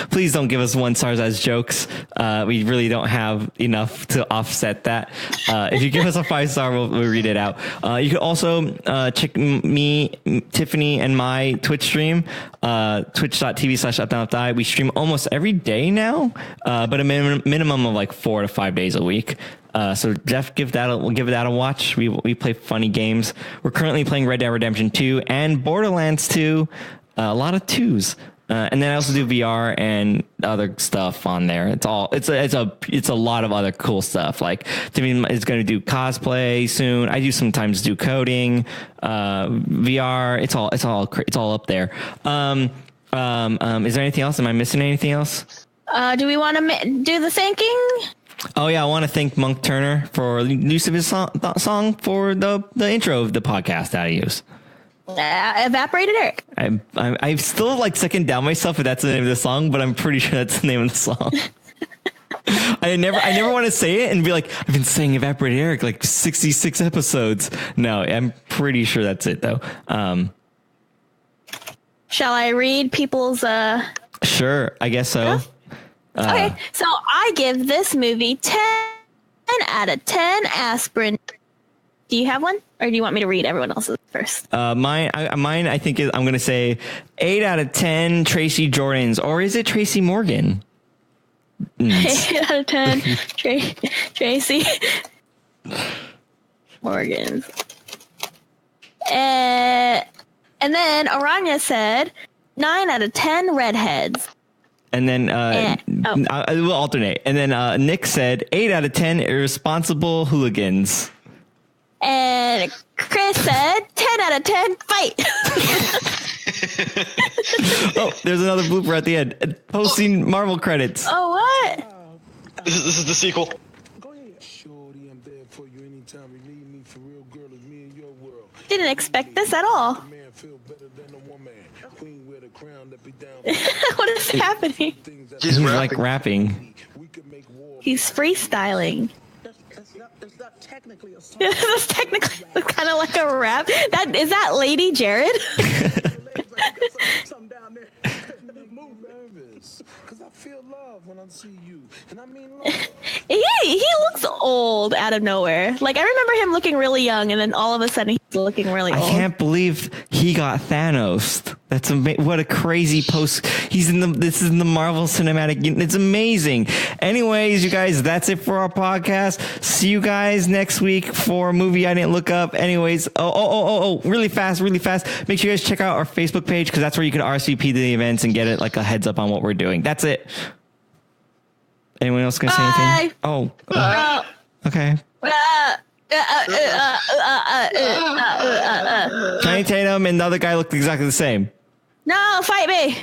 please don't give us 1 stars as jokes. We really don't have enough to offset that. If you give us a 5-star, we'll read it out. You could also check me, Tiffany, and my Twitch stream, twitch.tv/UpDownLeftDie. We stream almost every day now, but a minimum of like 4 to 5 days a week. So Jeff, we'll give that a watch. We play funny games. We're currently playing Red Dead Redemption 2 and Borderlands 2. A lot of 2s. And then I also do VR and other stuff on there. It's a lot of other cool stuff. Like Timmy is going to do cosplay soon. I do sometimes do coding, VR. It's all up there. Is there anything else? Am I missing anything else? Do we want to do the thanking? Oh yeah, I want to thank Monk Turner for use of his song for the intro of the podcast that I use. Evaporated Eric. I still like second down myself if that's the name of the song, but I'm pretty sure that's the name of the song. I never want to say it and be like, I've been saying Evaporated Eric like 66 episodes. No, I'm pretty sure that's it though. Shall I read people's Sure, I guess so. Okay, so I give this movie 10 out of 10 aspirin. Do you have one, or do you want me to read everyone else's first? Mine, I think I'm going to say 8 out of 10 Tracy Jordans, or is it Tracy Morgan? 8 out of 10 Tracy Morgans. And then Aranya said 9 out of 10 redheads. And then I will alternate. And then Nick said 8 out of 10 irresponsible hooligans. And Chris said 10 out of 10 fight. Oh, there's another blooper at the end. Posting Marvel credits. Oh, what? This is the sequel. Didn't expect this at all. What is happening? He's like rapping. He's freestyling. That's technically kind of like a rap. Is that Lady Jared? He looks old out of nowhere. Like I remember him looking really young, and then all of a sudden he's looking really old. I can't believe he got Thanos. That's what a crazy post. This is in the Marvel Cinematic. It's amazing. Anyways, you guys, that's it for our podcast. See you guys next week for a movie I didn't look up. Anyways, really fast. Make sure you guys check out our Facebook page, because that's where you can RSVP to the events and get it like a heads up on what we're doing. That's it. Anyone else gonna say anything? Oh, okay. Channing Tatum and the other guy looked exactly the same. No, fight me.